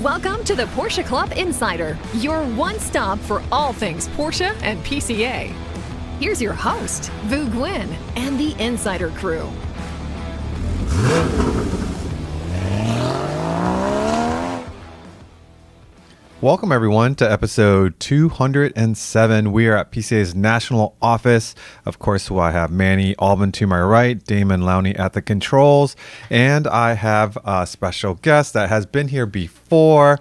Welcome to the Porsche Club Insider, your one stop for all things Porsche and PCA. Here's your host, Vu Gwyn, and the Insider crew. Welcome, everyone, to episode 207. We are at PCA's national office. Of course, I have Manny Albin to my right, Damon Lowney at the controls, and I have a special guest that has been here before.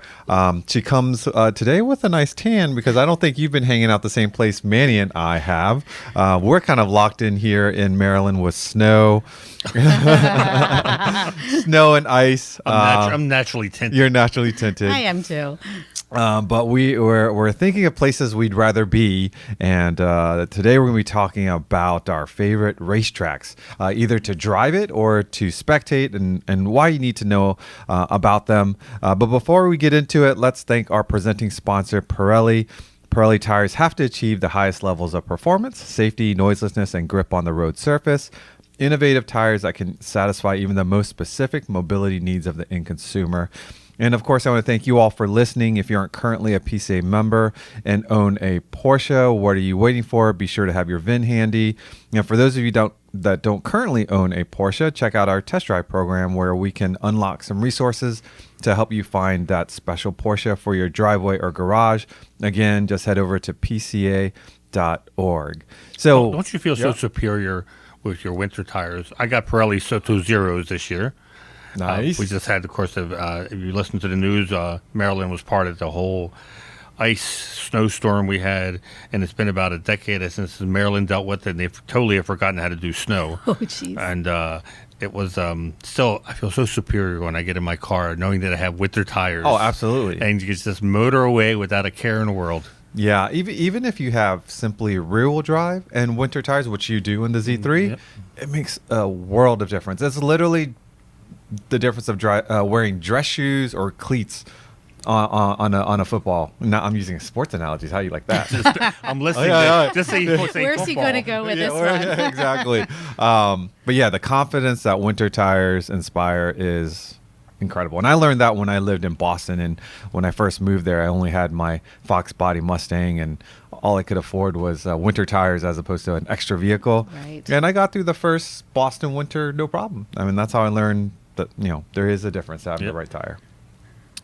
She comes today with a nice tan because I don't think you've been hanging out the same place Manny and I have. We're kind of locked in here in Maryland with snow. Snow and ice. I'm naturally tinted. You're naturally tinted. I am too. But we're thinking of places we'd rather be, and today we're going to be talking about our favorite racetracks, either to drive it or to spectate, and why you need to know about them. But before we get into it, let's thank our presenting sponsor, Pirelli. Pirelli tires have to achieve the highest levels of performance, safety, noiselessness, and grip on the road surface. Innovative tires that can satisfy even the most specific mobility needs of the end consumer. And of course, I want to thank you all for listening. If you aren't currently a PCA member and own a Porsche, what are you waiting for? Be sure to have your VIN handy. And for those of you that don't currently own a Porsche, check out our test drive program where we can unlock some resources to help you find that special Porsche for your driveway or garage. Again, just head over to pca.org. So, don't you feel so superior with your winter tires? I got Pirelli Soto Zeros this year. Nice. We just had, of course, if you listen to the news, Maryland was part of the whole ice snowstorm we had, and it's been about a decade since Maryland dealt with it, and they've totally forgotten how to do snow. Oh, jeez. And it was still, I feel so superior when I get in my car knowing that I have winter tires. Oh, absolutely. And you can just motor away without a care in the world. Yeah, even if you have simply rear-wheel drive and winter tires, which you do in the Z3, It makes a world of difference. It's literally the difference of wearing dress shoes or cleats on a football. Now I'm using sports analogies. How do you like that? I'm listening. Just say Where's football. he going to go with this one? Yeah, exactly. But yeah, the confidence that winter tires inspire is incredible. And I learned that when I lived in Boston, and when I first moved there, I only had my Fox Body Mustang, and all I could afford was winter tires as opposed to an extra vehicle. Right. And I got through the first Boston winter no problem. I mean, that's how I learned that, there is a difference having the right tire.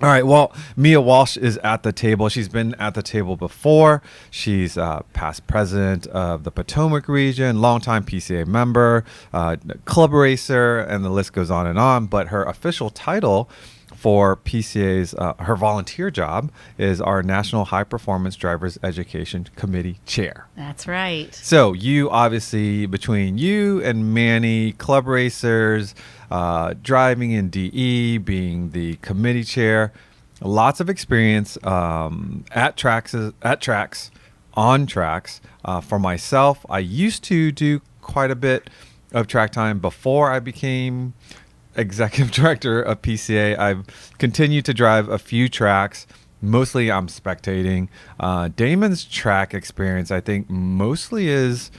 All right, well, Mia Walsh is at the table. She's been at the table before. She's past president of the Potomac region, longtime PCA member, club racer, and the list goes on. But her official title for PCA's, her volunteer job is our National High Performance Drivers Education Committee Chair. That's right. So you obviously, between you and Manny, club racers, driving in DE, being the committee chair, lots of experience at tracks, on tracks. For myself, I used to do quite a bit of track time before I became executive director of PCA. I've continued to drive a few tracks. Mostly I'm spectating. Damon's track experience, I think, mostly is.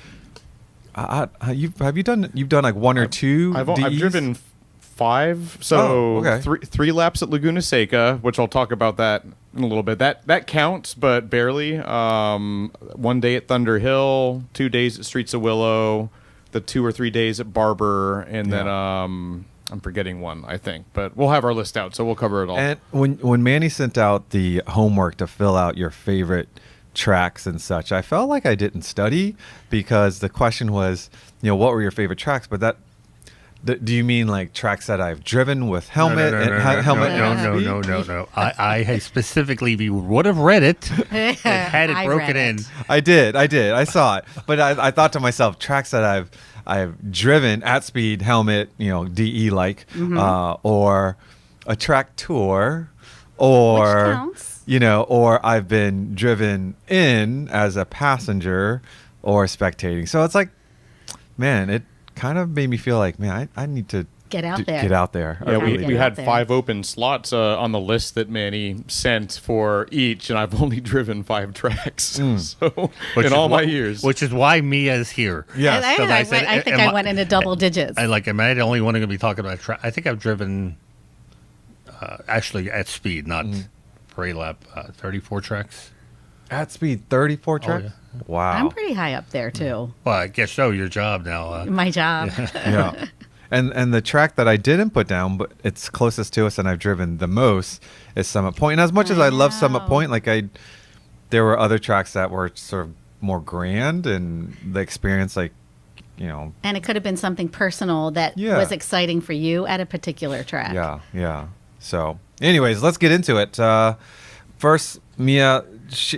You've done like one or two? I've driven 5, so three laps at Laguna Seca, which I'll talk about that in a little bit. That counts, but barely. 1 day at Thunder Hill, 2 days at Streets of Willow, the 2 or 3 days at Barber, and then I'm forgetting one, I think, but we'll have our list out, so we'll cover it all. And when Manny sent out the homework to fill out your favorite tracks and such, I felt like I didn't study, because the question was, what were your favorite tracks? But do you mean like tracks that I've driven with helmet? No. I specifically, if you would have read it, had it broken in. I did. I saw it, but I thought to myself, tracks that I've driven at speed, helmet, DE like, or a track tour, or which counts. Or I've been driven in as a passenger or spectating. So it's like, man, it kind of made me feel like, man, I need to get out there. Get out there. Yeah, we had 5 open slots on the list that Manny sent for each, and I've only driven 5 tracks. So in all my years, which is why Mia's here. Yes, I think I went into double digits. Am I the only one going to be talking about track? I think I've driven actually at speed, not per lap, 34 tracks. At speed, 34 tracks? yeah. Wow. I'm pretty high up there too. Well, I guess so. Your job now. My job. Yeah. And the track that I didn't put down, but it's closest to us and I've driven the most, is Summit Point. And as much as I love Summit Wow. Point, like there were other tracks that were sort of more grand, and the experience, like, you know, And it could have been something personal that Yeah. was exciting for you at a particular track. yeah. So, anyways, let's get into it. First, Mia,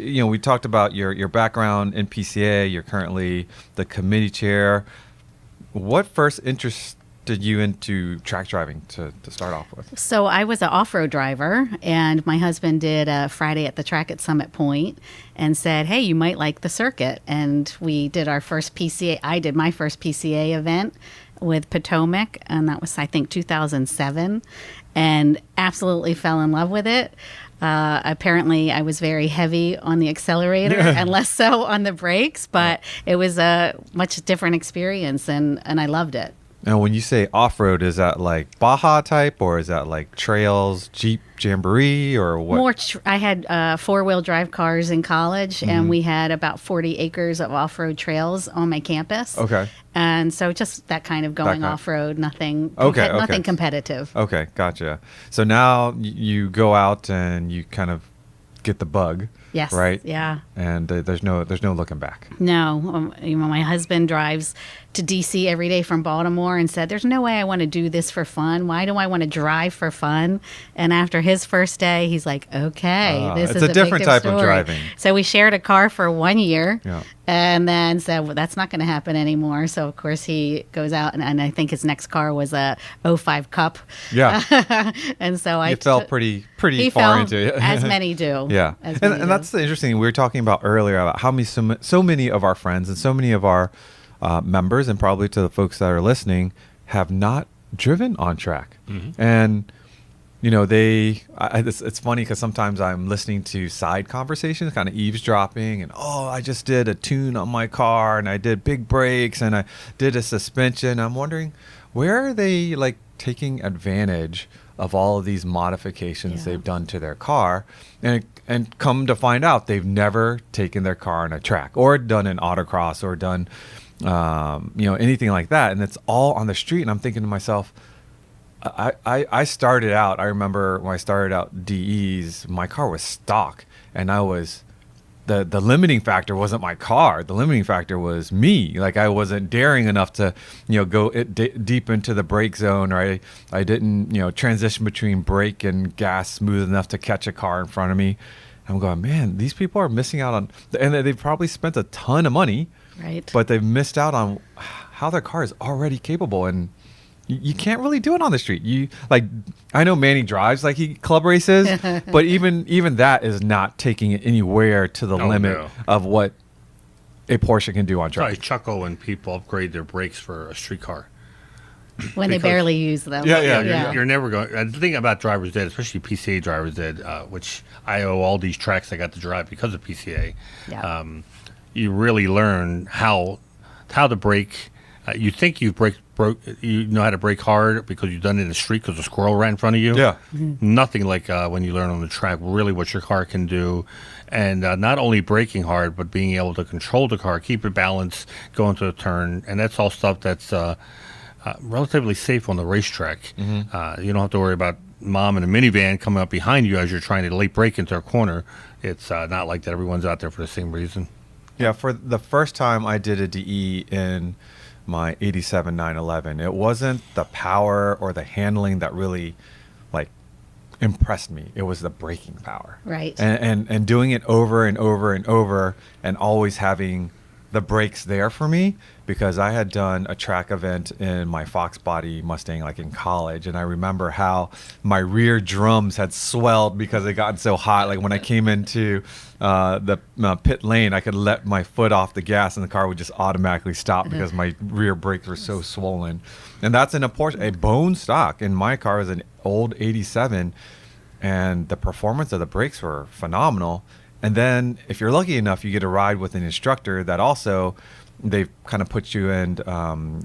we talked about your background in PCA. You're currently the committee chair. What first interested you into track driving to start off with? So I was an off-road driver, and my husband did a Friday at the track at Summit Point and said, hey, you might like the circuit. And we did our first PCA. I did my first PCA event with Potomac, and that was, I think, 2007, and absolutely fell in love with it. Apparently, I was very heavy on the accelerator and less so on the brakes, but it was a much different experience, and I loved it. And when you say off-road, is that like Baja type, or is that like trails, Jeep Jamboree, or what? I had four-wheel drive cars in college, and we had about 40 acres of off-road trails on my campus. Okay. And so just that kind of going kind. off-road, nothing Okay. competitive. Okay, gotza. So now you go out and you kind of get the bug. Yes. Right. Yeah. And there's no looking back. No, my husband drives to DC every day from Baltimore and said, there's no way I want to do this for fun. Why do I want to drive for fun? And after his first day, he's like, okay, this it's is a different big type of story. driving. So we shared a car for 1 year. Yeah. And then said, well, that's not going to happen anymore. So, of course, he goes out, and I think his next car was a '05 Cup. Yeah. And so I You fell pretty he far fell, into it. as many do. Yeah, As and many do. that's the interesting thing we were talking about earlier, about how so many of our friends and so many of our members, and probably to the folks that are listening, have not driven on track. And it's funny because sometimes I'm listening to side conversations, kind of eavesdropping, and I just did a tune on my car, and I did big brakes, and I did a suspension. I'm wondering, where are they like taking advantage of all of these modifications they've done to their car, and come to find out they've never taken their car on a track or done an autocross or done anything like that, and it's all on the street. And I'm thinking to myself, I started out, I remember when I started out DEs, my car was stock, and I was the limiting factor wasn't my car. The limiting factor was me. Like, I wasn't daring enough to, go deep into the brake zone, or I didn't, transition between brake and gas smooth enough to catch a car in front of me. I'm going, man, these people are missing out on, and they've probably spent a ton of money, Right. but they've missed out on how their car is already capable. And you can't really do it on the street. I know Manny drives like he club races, but even that is not taking it anywhere to the limit of what a Porsche can do on So I track. chuckle when people upgrade their brakes for a street car. when they because- barely use them. You're never going. The thing about drivers ed, especially PCA drivers ed, which I owe all these tracks I got to drive because of PCA. Yeah. You really learn how to brake. You think you know how to brake hard because you've done it in the street because a squirrel ran in front of you. Yeah. Nothing like when you learn on the track really what your car can do, and not only braking hard but being able to control the car, keep it balanced, go into a turn, and that's all stuff that's relatively safe on the racetrack. You don't have to worry about mom in a minivan coming up behind you as you're trying to late brake into a corner. It's not like that. Everyone's out there for the same reason. Yeah, for the first time I did a DE in my 87 911, it wasn't the power or the handling that really impressed me. It was the braking power. Right. And doing it over and over and over, and always having the brakes there for me, because I had done a track event in my Fox body Mustang in college, and I remember how my rear drums had swelled because it gotten so hot. Like when I came into the pit lane, I could let my foot off the gas and the car would just automatically stop because my rear brakes were so swollen. And that's in a Porsche, a bone stock, and my car is an old 87, and the performance of the brakes were phenomenal. And then if you're lucky enough, you get a ride with an instructor that also they kind of put you in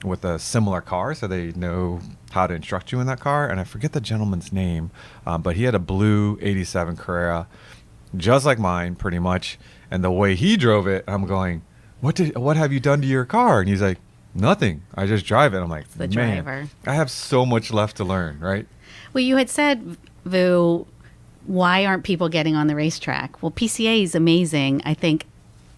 with a similar car, so they know how to instruct you in that car. And I forget the gentleman's name, but he had a blue 87 Carrera, just like mine, pretty much. And the way he drove it, I'm going, what have you done to your car? And he's like, nothing. I just drive it. I'm like, the man, driver. I have so much left to learn, right? Well, you had said, Vu, why aren't people getting on the racetrack? Well, PCA is amazing. I think,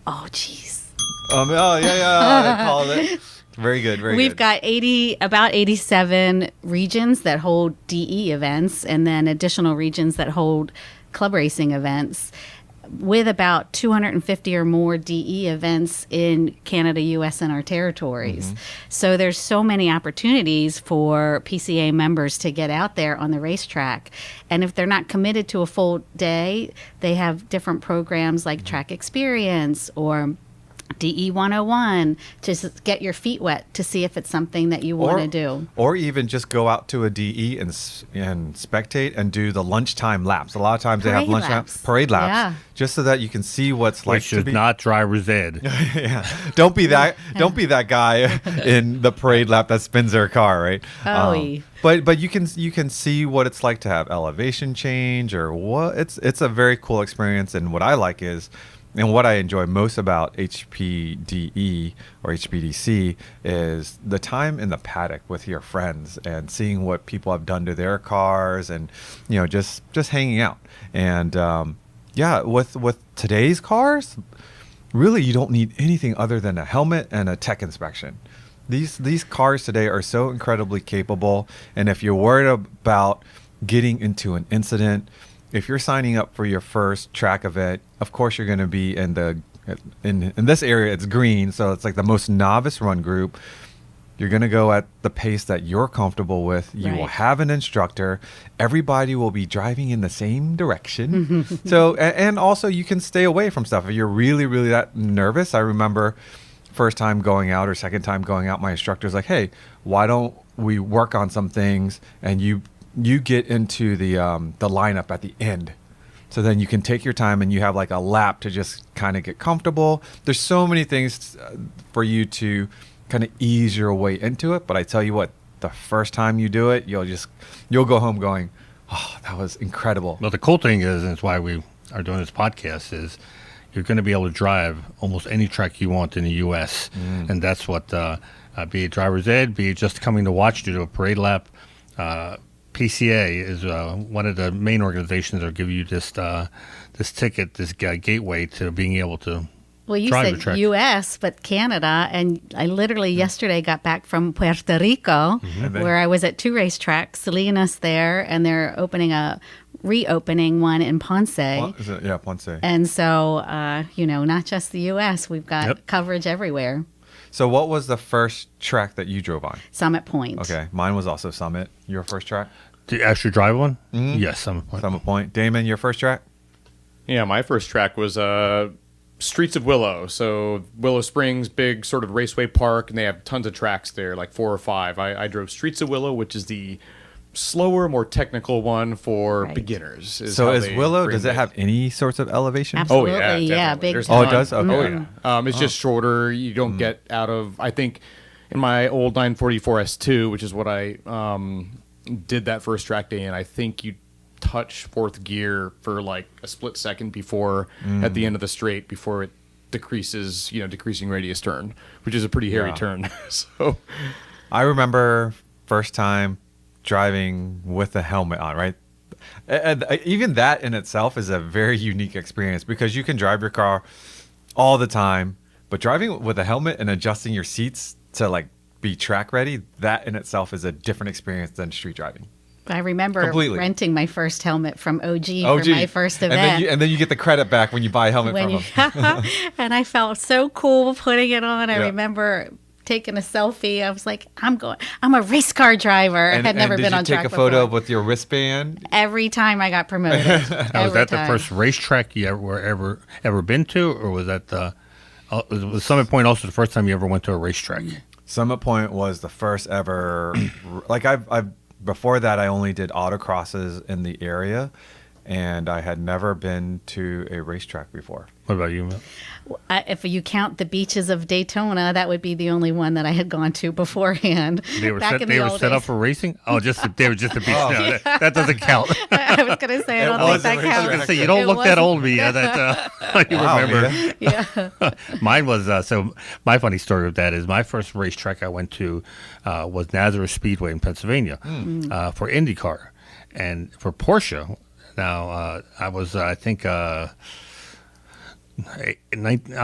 oh, geez. Oh, yeah, I called it. Very good, very We've good. got about 87 regions that hold DE events, and then additional regions that hold club racing events, with about 250 or more DE events in Canada, US, and our territories. So there's so many opportunities for PCA members to get out there on the racetrack. And if they're not committed to a full day, they have different programs like Track Experience or DE 101 to get your feet wet to see if it's something that you want to do. Or even just go out to a DE and spectate and do the lunchtime laps. A lot of times they have parade laps, Yeah. just so that you can see what's like Which to is be. not driver's ed. Yeah, don't be that guy in the parade lap that spins their car, right? But you can see what it's like to have elevation change or what. It's a very cool experience, and what I like is. And what I enjoy most about HPDE or HPDC is the time in the paddock with your friends and seeing what people have done to their cars, and just hanging out. And with today's cars, really you don't need anything other than a helmet and a tech inspection. These cars today are so incredibly capable, and if you're worried about getting into an incident, if you're signing up for your first track event, of course you're going to be in this area. It's green, so it's like the most novice run group. You're going to go at the pace that you're comfortable with. You will have an instructor. Everybody will be driving in the same direction. So, and also you can stay away from stuff. If you're really, really that nervous, I remember first time going out or second time going out, my instructor's like, hey, why don't we work on some things and you get into the lineup at the end. So then you can take your time and you have like a lap to just kind of get comfortable. There's so many things for you to kind of ease your way into it. But I tell you what, the first time you do it, you'll go home going, oh, that was incredible. Well, the cool thing is, and it's why we are doing this podcast, is you're going to be able to drive almost any track you want in the U.S. And that's what, be it driver's ed, be it just coming to watch you do a parade lap, PCA is one of the main organizations that give you this ticket, this gateway to being able to Well, you drive the said track. U.S., but Canada, and I literally yesterday got back from Puerto Rico, where I was at 2 racetracks, Salinas there, and they're reopening one in Ponce. Yeah, Ponce. And so, not just the U.S., we've got coverage everywhere. So what was the first track that you drove on? Summit Point. Okay, mine was also Summit. Your first track? Did you actually drive one? Yes, Summit Point. Summit Point. Damon, your first track? Yeah, my first track was Streets of Willow. So Willow Springs, big sort of raceway park, and they have tons of tracks there, like 4 or 5. I drove Streets of Willow, which is the slower, more technical one for beginners. So is Willow, does it have any sorts of elevation? Absolutely, Oh, yeah, big. There's Oh, it ton. does? Okay. Oh, yeah. It's just shorter. You don't get out of, I think, in my old 944 S2, which is what I did that first track day in, I think you touch 4th gear for like a split second before, at the end of the straight, before it decreases, decreasing radius turn, which is a pretty hairy turn. So I remember first time driving with a helmet on, right? And even that in itself is a very unique experience because you can drive your car all the time, but driving with a helmet and adjusting your seats to like be track ready, that in itself is a different experience than street driving. I remember renting my first helmet from OG for my first event. And then you get the credit back when you buy a helmet from them. And I felt so cool putting it on. I remember taking a selfie. I was like, I'm a race car driver. I had never been on track before. Did you take a photo with your wristband? Every time I got promoted. Now, was that the first racetrack you ever been to, or was that was Summit Point also the first time you ever went to a racetrack? Summit Point was the first ever. Like I've before that, I only did autocrosses in the area, and I had never been to a racetrack before. What about you, Mel? If you count the beaches of Daytona, that would be the only one that I had gone to beforehand. They were Back set, in they the were old set up days. for racing? Oh, they were just a beach. No, that doesn't count. I was going to say, I don't think that wasn't counts. I was going to say, you don't It look that wasn't. old, Mia. That you Wow, remember. Mia. Yeah. Mine was, so my funny story with that is my first racetrack I went to was Nazareth Speedway in Pennsylvania for IndyCar. And for Porsche, now I was, I think, I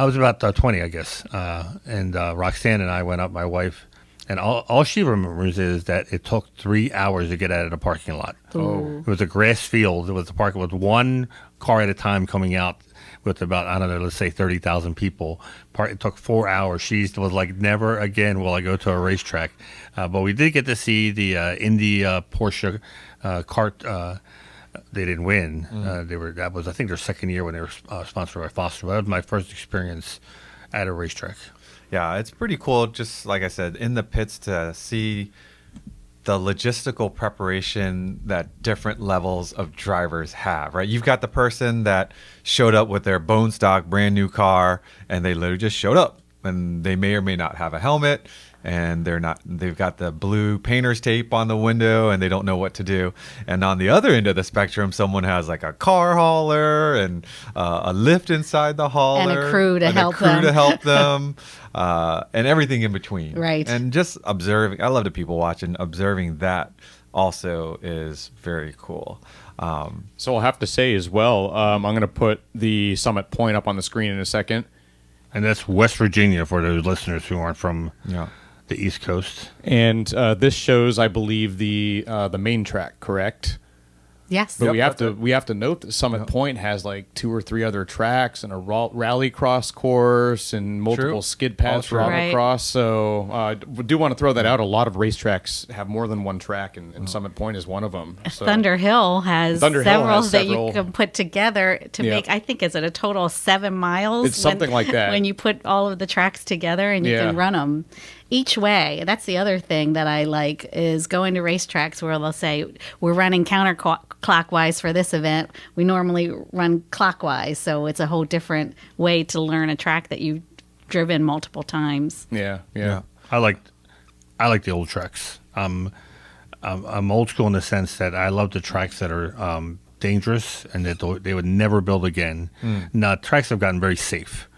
was about 20, I guess. And Roxanne and I went up, my wife, and all she remembers is that it took 3 hours to get out of the parking lot. Ooh. It was a grass field. It was the parking with one car at a time coming out with about, I don't know, let's say 30,000 people. It took 4 hours. She was like, never again will I go to a racetrack. But we did get to see the Indy Porsche kart. They didn't win. That was, I think, their second year when they were sponsored by Foster. That was my first experience at a racetrack. Yeah, it's pretty cool, just like I said, in the pits to see the logistical preparation that different levels of drivers have, right? You've got the person that showed up with their bone stock brand new car, and they literally just showed up, and they may or may not have a helmet, and they've got the blue painter's tape on the window, and they don't know what to do. And on the other end of the spectrum, someone has like a car hauler and a lift inside the hauler And a crew to help them. And everything in between. Right. And just observing, I love the people watching, observing that also is very cool. So I'll have to say as well, I'm going to put the Summit Point up on the screen in a second. And that's West Virginia for those listeners who aren't from the East Coast. And this shows, I believe, the main track, correct? Yes. But Yep, we have to note that Summit Point has like 2 or 3 other tracks and a rally cross course and multiple True. skid pads for Right. autocross. So we do want to throw that out. A lot of racetracks have more than one track, and Summit Point is one of them. So. Thunder Hill has Thunder Hill several has that you several. can put together to Yeah. make, I think, is it a total of 7 miles? It's something like that. When you put all of the tracks together and you Yeah. can run them each way. That's the other thing that I like is going to racetracks where they'll say, we're running counterclockwise for this event. We normally run clockwise. So it's a whole different way to learn a track that you've driven multiple times. Yeah. I like the old tracks. I'm old school in the sense that I love the tracks that are dangerous and that they would never build again. Now, tracks have gotten very safe.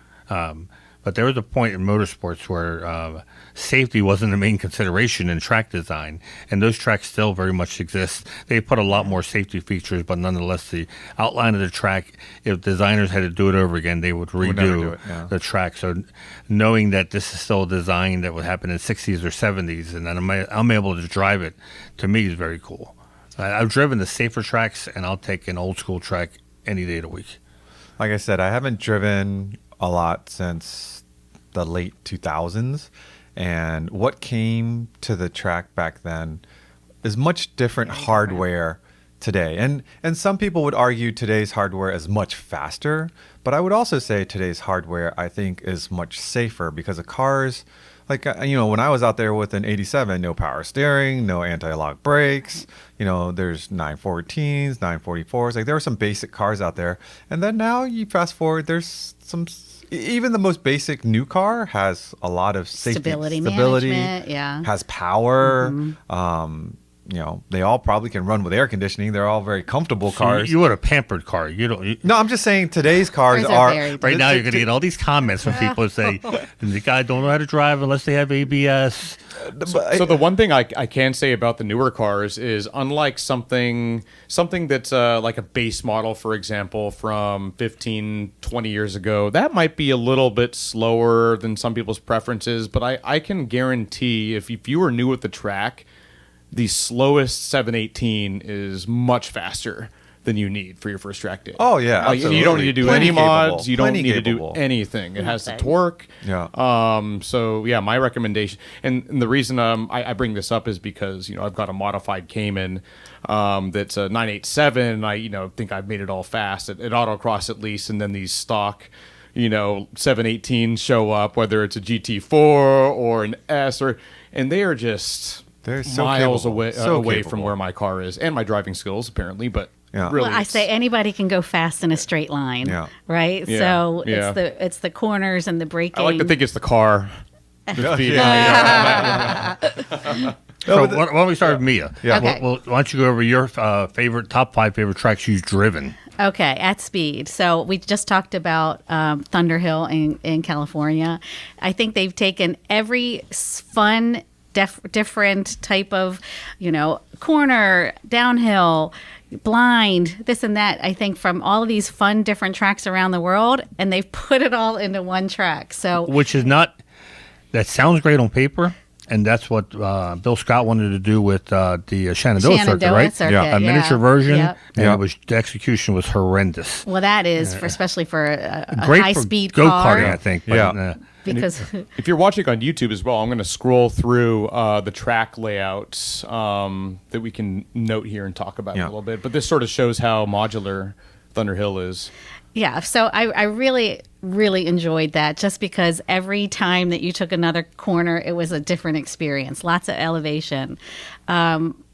But there was a point in motorsports where safety wasn't the main consideration in track design, and those tracks still very much exist. They put a lot more safety features, but nonetheless, the outline of the track, if designers had to do it over again, they would Would never do redo it, yeah. the track. So knowing that this is still a design that would happen in the 60s or 70s, and then I'm able to drive it, to me is very cool. I've driven the safer tracks, and I'll take an old school track any day of the week. Like I said, I haven't driven a lot since the late 2000s, and what came to the track back then is much different hardware today. And some people would argue today's hardware is much faster, but I would also say today's hardware, I think, is much safer because the cars, like, when I was out there with an 87, no power steering, no anti-lock brakes, there's 914s, 944s, like there were some basic cars out there. And then now you fast forward, there's some, even the most basic new car has a lot of safety, Stability management, yeah. has power. They all probably can run with air conditioning. They're all very comfortable cars. You want a pampered car. You don't. No, I'm just saying today's cars Cars are are very Right now, you're going to get all these comments from people who say the guy don't know how to drive unless they have ABS. So the one thing I can say about the newer cars is, unlike something that's like a base model, for example, from 15, 20 years ago, that might be a little bit slower than some people's preferences. But I can guarantee if you were new at the track, the slowest 718 is much faster than you need for your first track day. Oh, yeah, Like, you don't need to do Plenty any capable. mods. You don't Plenty need capable. to do anything. It has the Nothing. torque. Yeah. So yeah, my recommendation, and the reason I bring this up is because I've got a modified Cayman that's a 987. And I think I've made it all fast at autocross at least, and then these stock 718s show up, whether it's a GT4 or an S, and they are just They're so miles capable. away So away capable. from where my car is and my driving skills apparently. But Yeah. Really, Well, I say anybody can go fast in a straight line, Yeah. right? Yeah. So Yeah. it's the corners and the braking. I like to think it's the car. The speed. So why don't we start with Mia? Yeah. Okay. Well, why don't you go over your top 5 favorite tracks you've driven? Okay, at speed. So we just talked about Thunderhill in California. I think they've taken every fun, different type of, corner, downhill, blind, this and that. I think from all of these fun, different tracks around the world, and they've put it all into one track. So, Which is not, that sounds great on paper. And that's what Bill Scott wanted to do with the Shenandoah circuit, right? Circuit, Yeah. A miniature version, Yep. and Yeah. the execution was horrendous. Well, that is especially for a Great high-speed for car. go-karting, I think. But, Yeah. Because If you're watching on YouTube as well, I'm going to scroll through the track layouts that we can note here and talk about Yeah. a little bit. But this sort of shows how modular Thunderhill is. yeah, so I really, really enjoyed that just because every time that you took another corner, it was a different experience. Lots of elevation.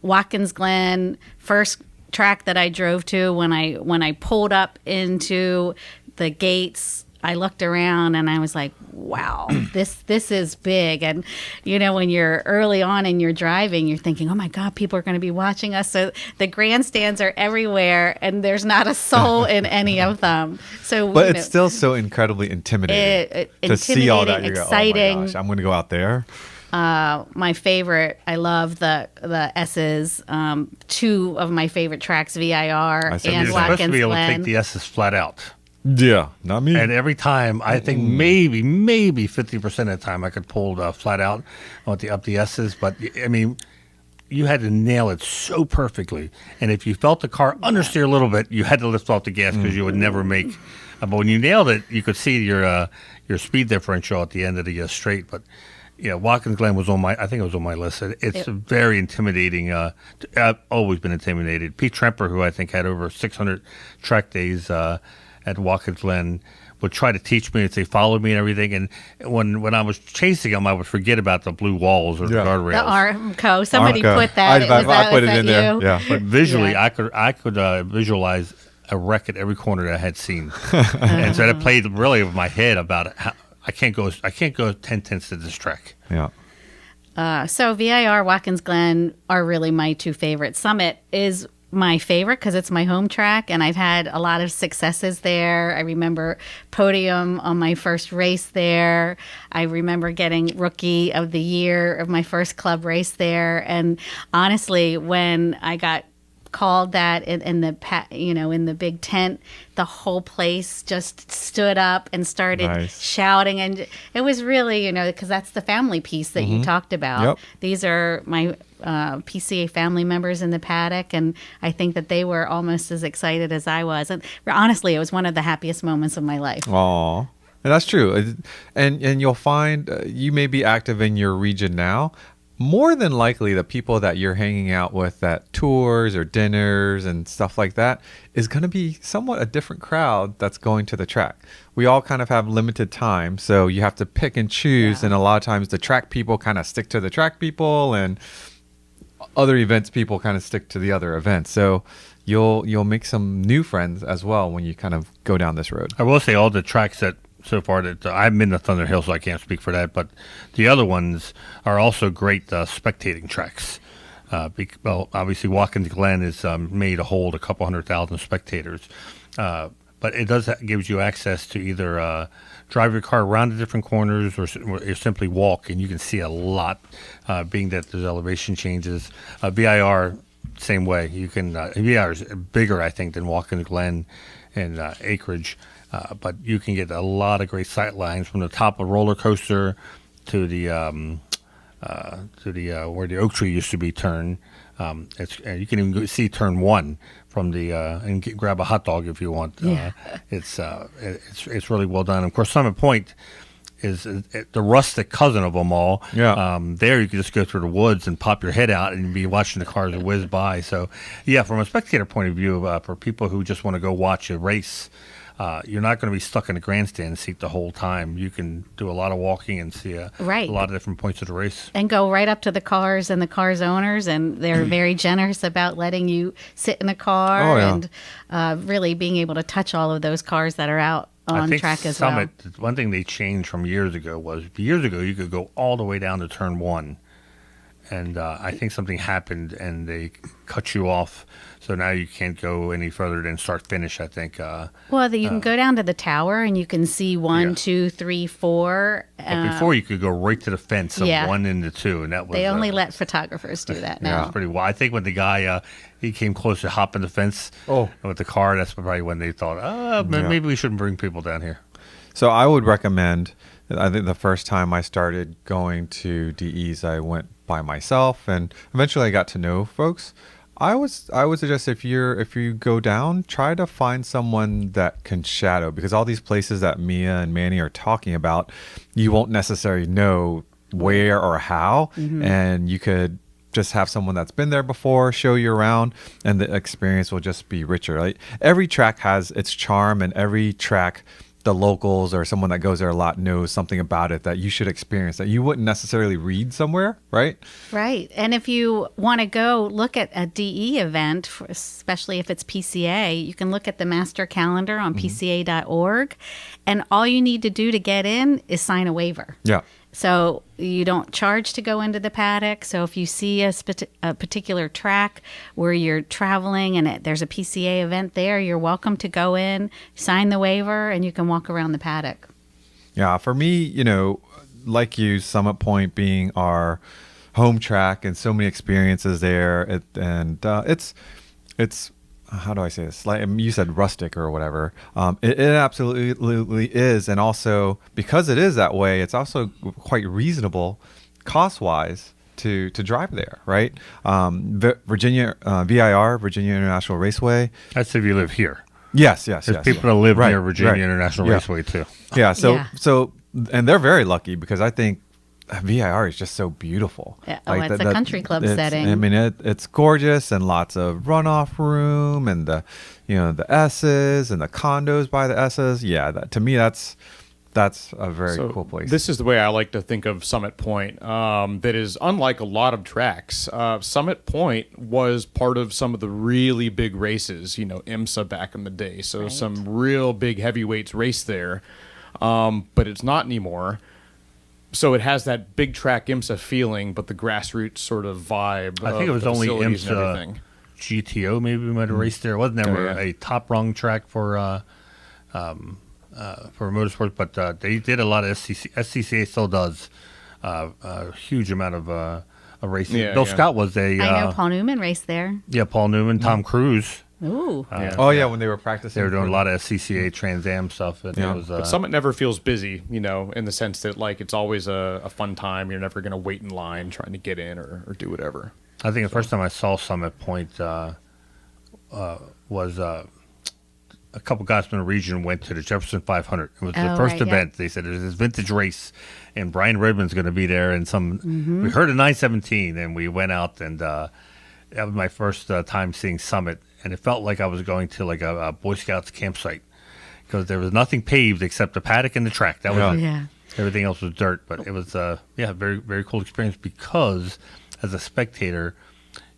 Watkins Glen, first track that I drove to when I pulled up into the gates, I looked around and I was like, wow, this is big. And, when you're early on and you're driving, you're thinking, oh, my God, people are going to be watching us. So the grandstands are everywhere and there's not a soul in any of them. So, But it's still so incredibly intimidating to see all that. intimidating, You go, exciting. oh my gosh, I'm going to go out there. My favorite, I love the S's. 2 of my favorite tracks, VIR I said and you're You're supposed to Watkins be able to Glen. take the S's flat out. Yeah, not me. And every time, I think maybe 50% of the time I could pull flat out up the S's. But, I mean, you had to nail it so perfectly. And if you felt the car understeer a little bit, you had to lift off the gas because you would never make. But when you nailed it, you could see your speed differential at the end of the straight. But yeah, Watkins Glen was I think it was on my list. It's very intimidating. I've always been intimidated. Pete Tremper, who I think had over 600 track days at Watkins Glen, would try to teach me if they followed me and everything. And when I was chasing them, I would forget about the blue walls or the Yeah. guardrails. The Armco. Somebody Armco. put that. I put it was in that there. you? Yeah. But visually, Yeah. I could visualize a wreck at every corner that I had seen, and so that played really with my head about how I can't go 10 tenths to this track. Yeah. So VIR, Watkins Glen are really my 2 favorites. Summit is my favorite because it's my home track and I've had a lot of successes there. I remember podium on my first race there. I remember getting rookie of the year of my first club race there. And honestly, when I got called that in the big tent, the whole place just stood up and started Nice. shouting, and it was really, because that's the family piece that you talked about. Yep. These are my PCA family members in the paddock, and I think that they were almost as excited as I was. And honestly, it was one of the happiest moments of my life. Aw. And that's true. And you'll find you may be active in your region now. More than likely, the people that you're hanging out with at tours or dinners and stuff like that is going to be somewhat a different crowd that's going to the track. We all kind of have limited time, so you have to pick and choose. Yeah. And a lot of times the track people kind of stick to the track people, and other events people kind of stick to the other events. So you'll make some new friends as well when you kind of go down this road. I will say all the tracks that so far that I haven't been to Thunderhill, so I can't speak for that. But the other ones are also great spectating tracks. Well, obviously Watkins Glen is made to hold a couple 100,000 spectators, but it gives you access to either drive your car around the different corners or simply walk, and you can see a lot, being that there's elevation changes. VIR, same way. You can VIR is bigger, I think, than Watkins Glen and acreage. But you can get a lot of great sight lines from the top of a roller coaster to the where the oak tree used to be turn. You can even see turn 1 from the and grab a hot dog if you want. Yeah. It's really well done. Of course, Summit Point is the rustic cousin of them all. Yeah. There you can just go through the woods and pop your head out and be watching the cars whiz by. So yeah, from a spectator point of view, for people who just want to go watch a race, you're not going to be stuck in a grandstand seat the whole time. You can do a lot of walking and see a lot of different points of the race. And go right up to the cars and the cars' owners, and they're very generous about letting you sit in the car and really being able to touch all of those cars that are out on track as Summit, well. One thing they changed from years ago was you could go all the way down to turn 1. And I think something happened and they cut you off. So now you can't go any further than start finish, I think. Well, you can go down to the tower and you can see 1, 2, 3, 4. But before you could go right to the fence of 1 and the 2. And that was they only let photographers do that now. It's pretty wild. I think when the guy he came close to hopping the fence with the car, that's probably when they thought, maybe we shouldn't bring people down here. So I would recommend, I think the first time I started going to DEs, I went by myself, and eventually I got to know folks. I would suggest if you go down, try to find someone that can shadow, because all these places that Mia and Manny are talking about, you won't necessarily know where or how, and you could just have someone that's been there before show you around, and the experience will just be richer. Like, every track has its charm, and every track, the locals or someone that goes there a lot knows something about it that you should experience that you wouldn't necessarily read somewhere, right? Right. And if you want to go look at a DE event, especially if it's PCA, you can look at the master calendar on PCA.org, and all you need to do to get in is sign a waiver. Yeah. So you don't charge to go into the paddock. So if you see a particular track where you're traveling and there's a PCA event there, you're welcome to go in, sign the waiver, and you can walk around the paddock. Yeah, for me, like you, Summit Point being our home track and so many experiences there, it's how do I say this? Like you said, rustic or whatever. It absolutely is, and also because it is that way, it's also quite reasonable, cost-wise, to drive there, right? Virginia VIR, Virginia International Raceway. That's if you live here. Yes. There's people that live near Virginia International Raceway too. Yeah. So, and they're very lucky because I think VIR is just so beautiful. Yeah. Like it's a country club setting. I mean, it's gorgeous and lots of runoff room and the S's and the condos by the S's. Yeah, to me, that's a very cool place. This is the way I like to think of Summit Point. That is unlike a lot of tracks. Summit Point was part of some of the really big races, IMSA back in the day. So some real big heavyweights race there, but it's not anymore. So it has that big track IMSA feeling, but the grassroots sort of vibe. I think it was only IMSA GTO. Maybe we might have raced there. It wasn't ever a top rung track for motorsports, but they did a lot of SCCA. SCCA still does a huge amount of racing. Bill Scott was I know Paul Newman raced there. Yeah, Paul Newman, Tom Cruise. Ooh. When they were practicing. They were doing a lot of SCCA Trans Am stuff. And it was, but Summit never feels busy, in the sense that it's always a fun time. You're never going to wait in line trying to get in or do whatever. I think the first time I saw Summit Point was a couple guys from the region went to the Jefferson 500. It was the first event. They said there's this vintage race, and Brian Redmond's going to be there. And we heard a 917, and we went out, and that was my first time seeing Summit. And it felt like I was going to a Boy Scouts campsite because there was nothing paved except the paddock and the track. That was it. Everything else was dirt. But it was a very, very cool experience because as a spectator,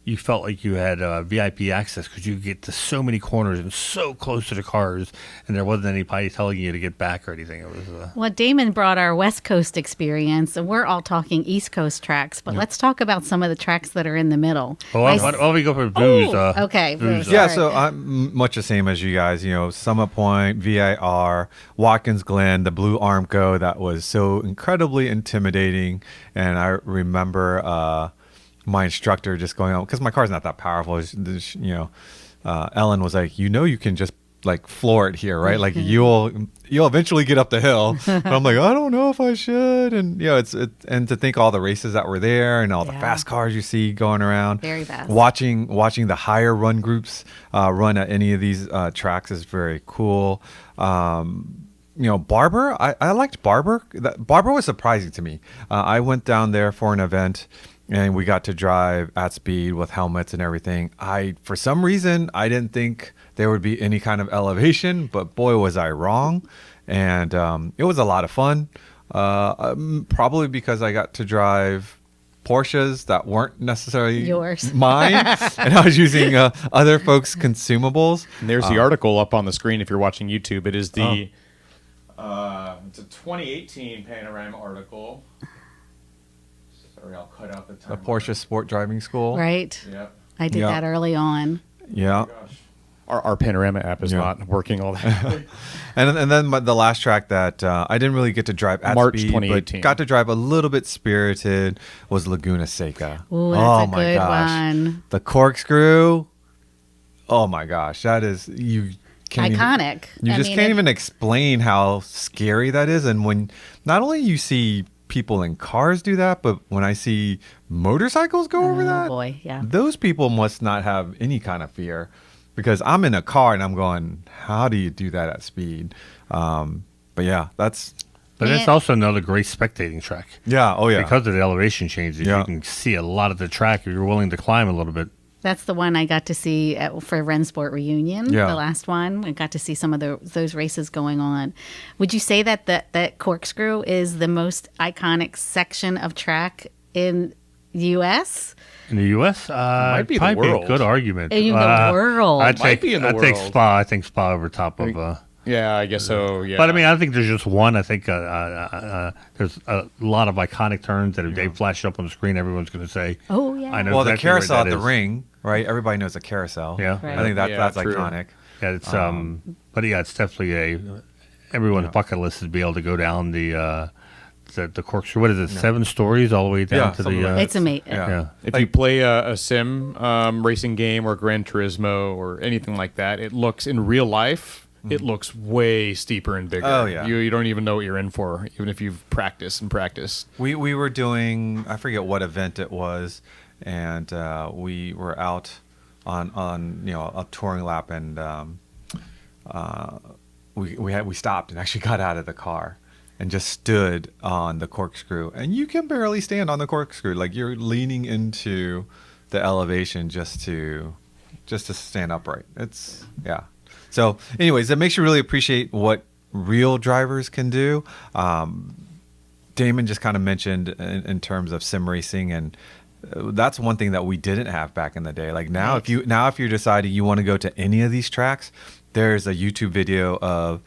you felt like you had VIP access because you could get to so many corners and so close to the cars, and there wasn't anybody telling you to get back or anything. It was well, Damon brought our West Coast experience, and we're all talking East Coast tracks, but let's talk about some of the tracks that are in the middle. Why don't we go for booze? Okay. Booze, yeah, so I'm much the same as you guys. Summit Point, VIR, Watkins Glen, the Blue Armco, that was so incredibly intimidating, and I remember my instructor just going on because my car's not that powerful. Ellen was like, you can just floor it here, right? Like you'll eventually get up the hill. But I'm like, I don't know if I should. And and to think all the races that were there and all the fast cars you see going around, very fast. Watching the higher run groups run at any of these tracks is very cool. Barber, I liked Barber. Barber was surprising to me. I went down there for an event. and we got to drive at speed with helmets and everything. For some reason, I didn't think there would be any kind of elevation, but boy, was I wrong. And it was a lot of fun. Probably because I got to drive Porsches that weren't necessarily yours, mine, and I was using other folks' consumables. And there's the article up on the screen if you're watching YouTube. It is the it's a 2018 Panorama article. Sorry, I'll cut out the time. The Porsche Sport Driving School. right? Yep. I did that early on. Yeah. Gosh. Our Panorama app is not working all that. And then the last track that I didn't really get to drive at March speed, 2018. but got to drive a little bit spirited was Laguna Seca. Ooh, that's a good one. The corkscrew. Oh my gosh, that is you. Can't Iconic. You just can't even explain how scary that is. And when not only you see people in cars do that, but when I see motorcycles go over that, boy, yeah. those people must not have any kind of fear. Because I'm in a car and I'm going, how do you do that at speed? But yeah, that's... But it's also another great spectating track. Yeah, oh yeah. Because of the elevation changes, Yeah. you can see a lot of the track if you're willing to climb a little bit. That's the one I got to see for Rensport Reunion, Yeah. the last one. I got to see some of those races going on. Would you say that corkscrew is the most iconic section of track in the U.S.? In the U.S., Might be the probably world. a good argument. In the world. I'd Might be in the I'd take world. Spa. I think Spa over top of... Yeah, I guess so. Yeah. But I mean, I think there's just one. I think there's a lot of iconic turns that if they flash up on the screen, everyone's going to say, Oh, yeah. I know Well, the exactly where carousel that at the is. ring, right? Everybody knows a carousel. Yeah. Right. I think that's true. iconic. Yeah, it's but yeah, it's definitely everyone's bucket list is to be able to go down the corkscrew. What is it? 7 stories all the way down Yeah, to something the. like that. It's amazing. yeah. If you play a sim racing game or Gran Turismo or anything like that, it looks in real life. It looks way steeper and bigger. Oh, yeah. You don't even know what you're in for, even if you've practiced and practiced. We were doing, I forget what event it was, and we were out on a touring lap, and we stopped and actually got out of the car and just stood on the corkscrew, and you can barely stand on the corkscrew, like you're leaning into the elevation just to stand upright. It's So anyways, that makes you really appreciate what real drivers can do. Damon just kind of mentioned in terms of sim racing, and that's one thing that we didn't have back in the day. Like now, if you're deciding you want to go to any of these tracks, there's a YouTube video of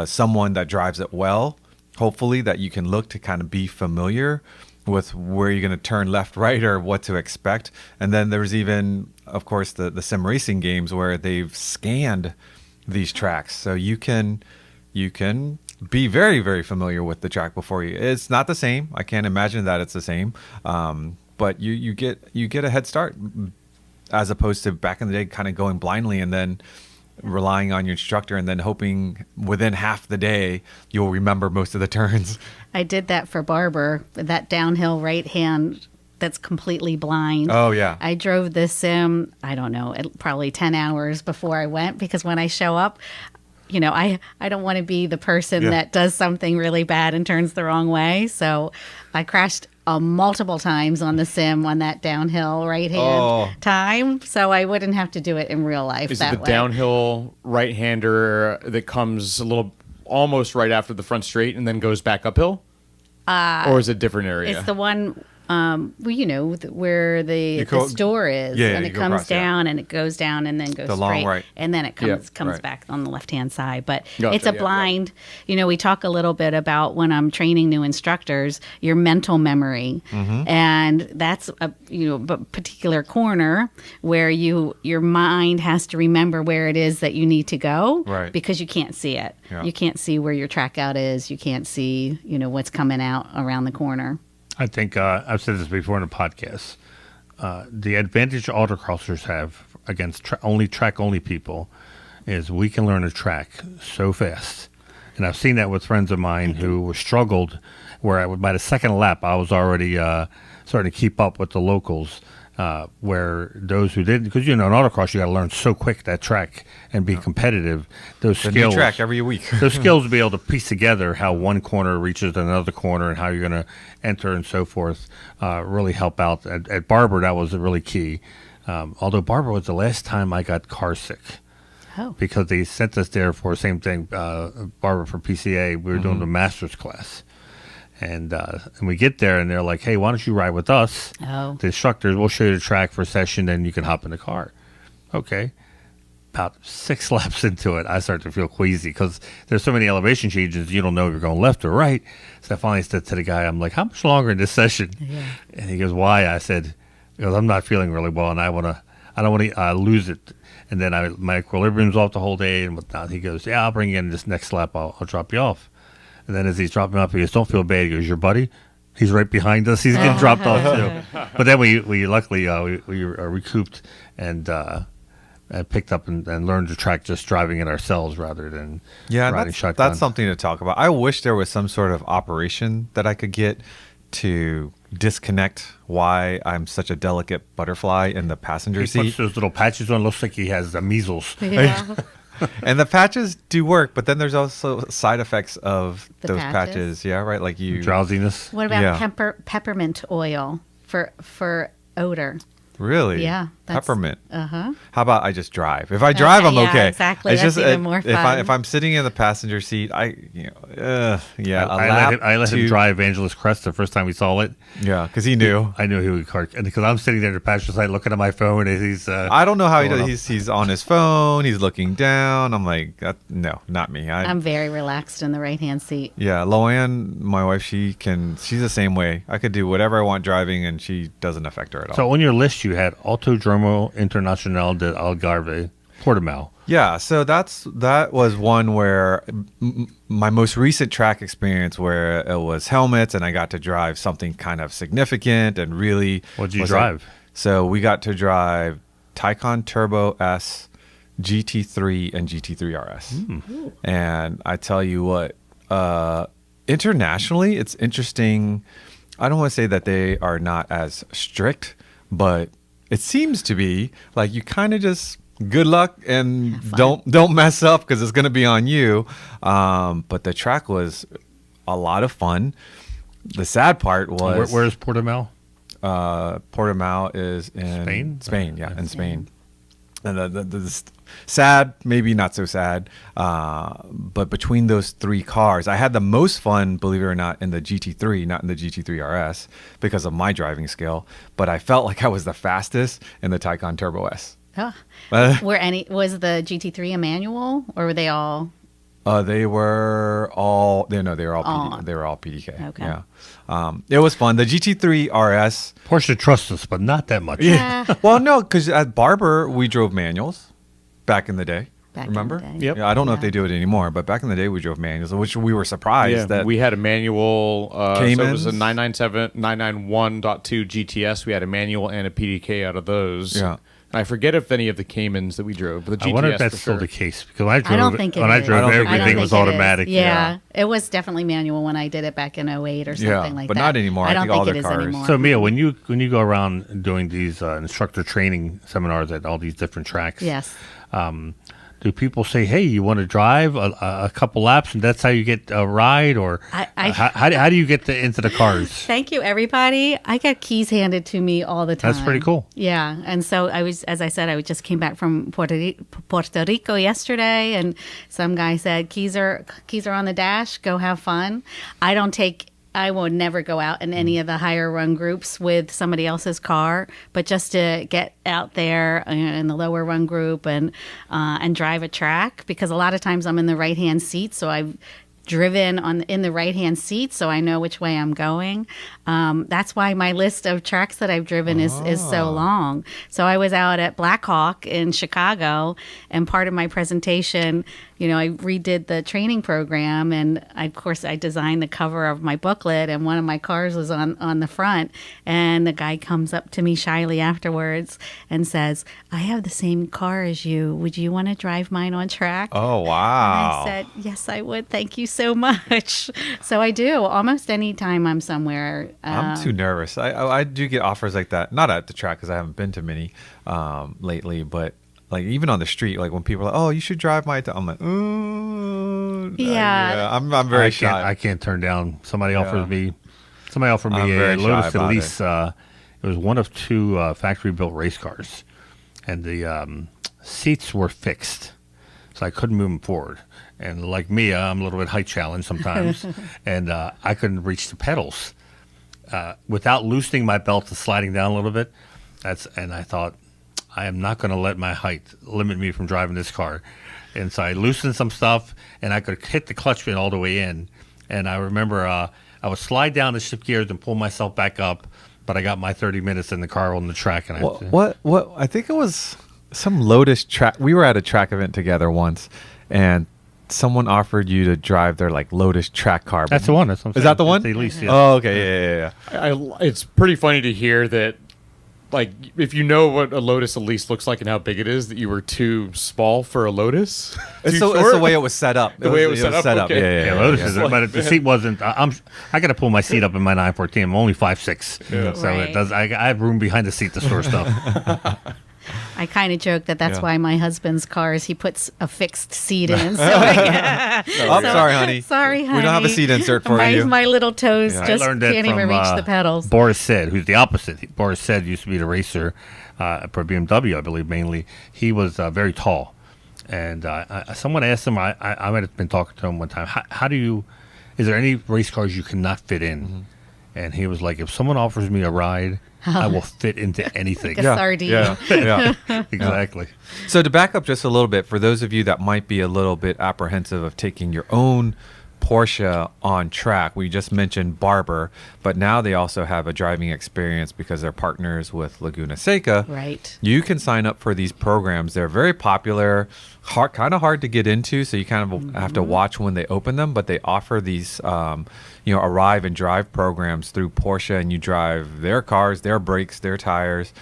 someone that drives it well, hopefully, that you can look to kind of be familiar with where you're going to turn left, right, or what to expect. And then there's even, of course, the sim racing games where they've scanned these tracks, so you can be very, very familiar with the track before you. It's not the same. I can't imagine that it's the same, but you get a head start as opposed to back in the day, kind of going blindly and then relying on your instructor and then hoping within half the day you'll remember most of the turns. I did that for Barber, that downhill right hand that's completely blind. Oh, yeah. I drove this sim, I don't know, probably 10 hours before I went, because when I show up, I don't want to be the person that does something really bad and turns the wrong way. So I crashed multiple times on the sim on that downhill right hand time, so I wouldn't have to do it in real life. Is that it the way. downhill right-hander that comes a little almost right after the front straight and then goes back uphill? Or is it a different area? It's the one where the store is, yeah, and you it go comes across, down and it goes down and then goes The straight, long right. and then it comes right. back on the left-hand side. But Gotcha, it's a yeah, blind. We talk a little bit about when I'm training new instructors, your mental memory, and that's a particular corner where your mind has to remember where it is that you need to go, right? Because you can't see it. Yeah. You can't see where your track out is. You can't see what's coming out around the corner. I think I've said this before in a podcast. The advantage autocrossers have against track-only people is we can learn a track so fast. And I've seen that with friends of mine who struggled, where by the second lap, I was already starting to keep up with the locals. where those who didn't, because in autocross you got to learn so quick that track and be competitive. Those The skills, new track every week. those skills to be able to piece together how one corner reaches another corner and how you're going to enter and so forth, really help out. At Barber, that was really key. Although Barber was the last time I got car sick. Oh. Because they sent us there for the same thing, Barber for PCA. We were doing the master's class. And we get there, and they're like, hey, why don't you ride with us? Oh. The instructors, we'll show you the track for a session, then you can hop in the car. Okay. About 6 laps into it, I start to feel queasy because there's so many elevation changes, you don't know if you're going left or right. So I finally said to the guy, I'm like, how much longer in this session? Yeah. And he goes, why? I said, because I'm not feeling really well, and I don't want to lose it. And then my equilibrium's off the whole day and whatnot. He goes, yeah, I'll bring you in this next lap. I'll drop you off. And then as he's dropping off, he goes, don't feel bad. He goes, your buddy? He's right behind us. He's getting dropped off too. But then we luckily we recouped and picked up and learned the track just driving it ourselves rather than riding shotgun. That's something to talk about. I wish there was some sort of operation that I could get to disconnect why I'm such a delicate butterfly in the passenger He seat. puts those little patches on. Looks like he has the measles. Yeah. And the patches do work, but then there's also side effects of The those patches? patches. Yeah, right. Like you Drowsiness. What about Yeah. peppermint oil for odor? really Yeah, that's- peppermint. Uh-huh. How about I just drive? If I drive, I'm yeah, okay. exactly. It's That's just even more fun. if I'm sitting in the passenger seat, I I let him drive Evangelist Crest the first time we saw it. Yeah, because he knew. I knew he would car, and because I'm sitting there in the passenger side looking at my phone, and he's. I don't know how he going does. He's on his phone. He's looking down. I'm like, no, not me. I'm very relaxed in the right-hand seat. Yeah, Loanne, my wife, she's the same way. I could do whatever I want driving, and she doesn't affect her at all. So on your list, you had Autodromo Internacional de Algarve, Portimao. Yeah, so that was one where my most recent track experience where it was helmets and I got to drive something kind of significant and really. What'd you was drive? So we got to drive Taycan Turbo S, GT3, and GT3 RS. And I tell you what, internationally, it's interesting. I don't want to say that they are not as strict, but it seems to be like you kind of just good luck and don't mess up because it's going to be on you. But the track was a lot of fun. The sad part was Where's Portimao? Portimao is in Spain? Spain, yeah, in Spain. And the sad, maybe not so sad, but between those 3 cars, I had the most fun, believe it or not, in the GT3, not in the GT3 RS, because of my driving skill. But I felt like I was the fastest in the Taycan Turbo S. Oh. Was the GT3 a manual, or were they all? They were all they were all PDK. Okay. Yeah. It was fun. The GT3 RS. Porsche trusts us, but not that much. Yeah. Well, no, because at Barber we drove manuals back in the day. Remember? In the day. Yep. Yeah, I don't know if they do it anymore, but back in the day we drove manuals, which we were surprised that we had a manual. So it was a Caymans? 991.2 GTS. We had a manual and a PDK out of those. Yeah. And I forget if any of the Caymans that we drove, but the GTS I wonder if that's for still sure. the case because when I drove, I don't think it when I is. drove I don't think everything it was is. automatic. Yeah, it was definitely manual when I did it back in 08 or something like that. but not anymore. I I don't think all think their it is cars- anymore. So Mia, when you go around doing these instructor training seminars at all these different tracks, Yes. Do people say, "Hey, you want to drive a couple laps, and that's how you get a ride?" Or how do you get into the cars? Thank you, everybody. I get keys handed to me all the time. That's pretty cool. Yeah, and so as I said, I just came back from Puerto Rico yesterday, and some guy said, "Keys are on the dash. Go have fun." I would never go out in any of the higher run groups with somebody else's car, but just to get out there in the lower run group and drive a track, because a lot of times I'm in the right hand seat, so I've driven in the right hand seat, so I know which way I'm going. That's why my list of tracks that I've driven is so long. So I was out at Blackhawk in Chicago, and part of my presentation, I redid the training program, and of course I designed the cover of my booklet, and one of my cars was on the front, and the guy comes up to me shyly afterwards and says, "I have the same car as you. Would you want to drive mine on track?" Oh, wow. And I said, "Yes, I would. Thank you so much. So I do almost any time I'm somewhere. I'm too nervous. I do get offers like that, not at the track because I haven't been to many lately, but like even on the street, like when people are like, oh, you should drive my, I'm like, Yeah. I'm very shy. I can't turn down. Somebody offered me a very shy Lotus about Elise. It was one of two factory built race cars, and the seats were fixed, so I couldn't move them forward. And like me, I'm a little bit height challenged sometimes, and I couldn't reach the pedals without loosening my belt and sliding down a little bit. And I thought, I am not going to let my height limit me from driving this car. And so I loosened some stuff, and I could hit the clutch pin all the way in. And I remember I would slide down the shift gears and pull myself back up, but I got my 30 minutes in the car on the track. And what? I think it was some Lotus track. We were at a track event together once, and someone offered you to drive their like Lotus track car. That's the one. That's what I'm Is that the one? The Elise, yeah. Oh, okay, yeah. It's pretty funny to hear that, like, if you know what a Lotus Elise looks like and how big it is, that you were too small for a Lotus. It's the way it was set up. The way it was set up. Okay. Yeah, Lotus is, but the seat wasn't. I got to pull my seat up in my 914. I'm only 5'6", so Right. it does. I have room behind the seat to store stuff. I kind of joke that's why my husband's cars, he puts a fixed seat in. So Sorry, honey. Sorry, honey. We don't have a seat insert for my, you. My little toes I just learned that can't from, even reach the pedals. Boris Said, who's the opposite. Boris Said used to be the racer for BMW, I believe, mainly. He was very tall. And someone asked him, I might have been talking to him one time, is there any race cars you cannot fit in? Mm-hmm. And he was like, if someone offers me a ride, I will fit into anything. Like a sardine. Yeah. Exactly. So to back up just a little bit, for those of you that might be a little bit apprehensive of taking your own Porsche on track, we just mentioned Barber, but now they also have a driving experience because they're partners with Laguna Seca. Right. You can sign up for these programs. They're very popular, kind of hard to get into, so you kind of have to watch when they open them, but they offer these arrive and drive programs through Porsche, and you drive their cars, their brakes, their tires.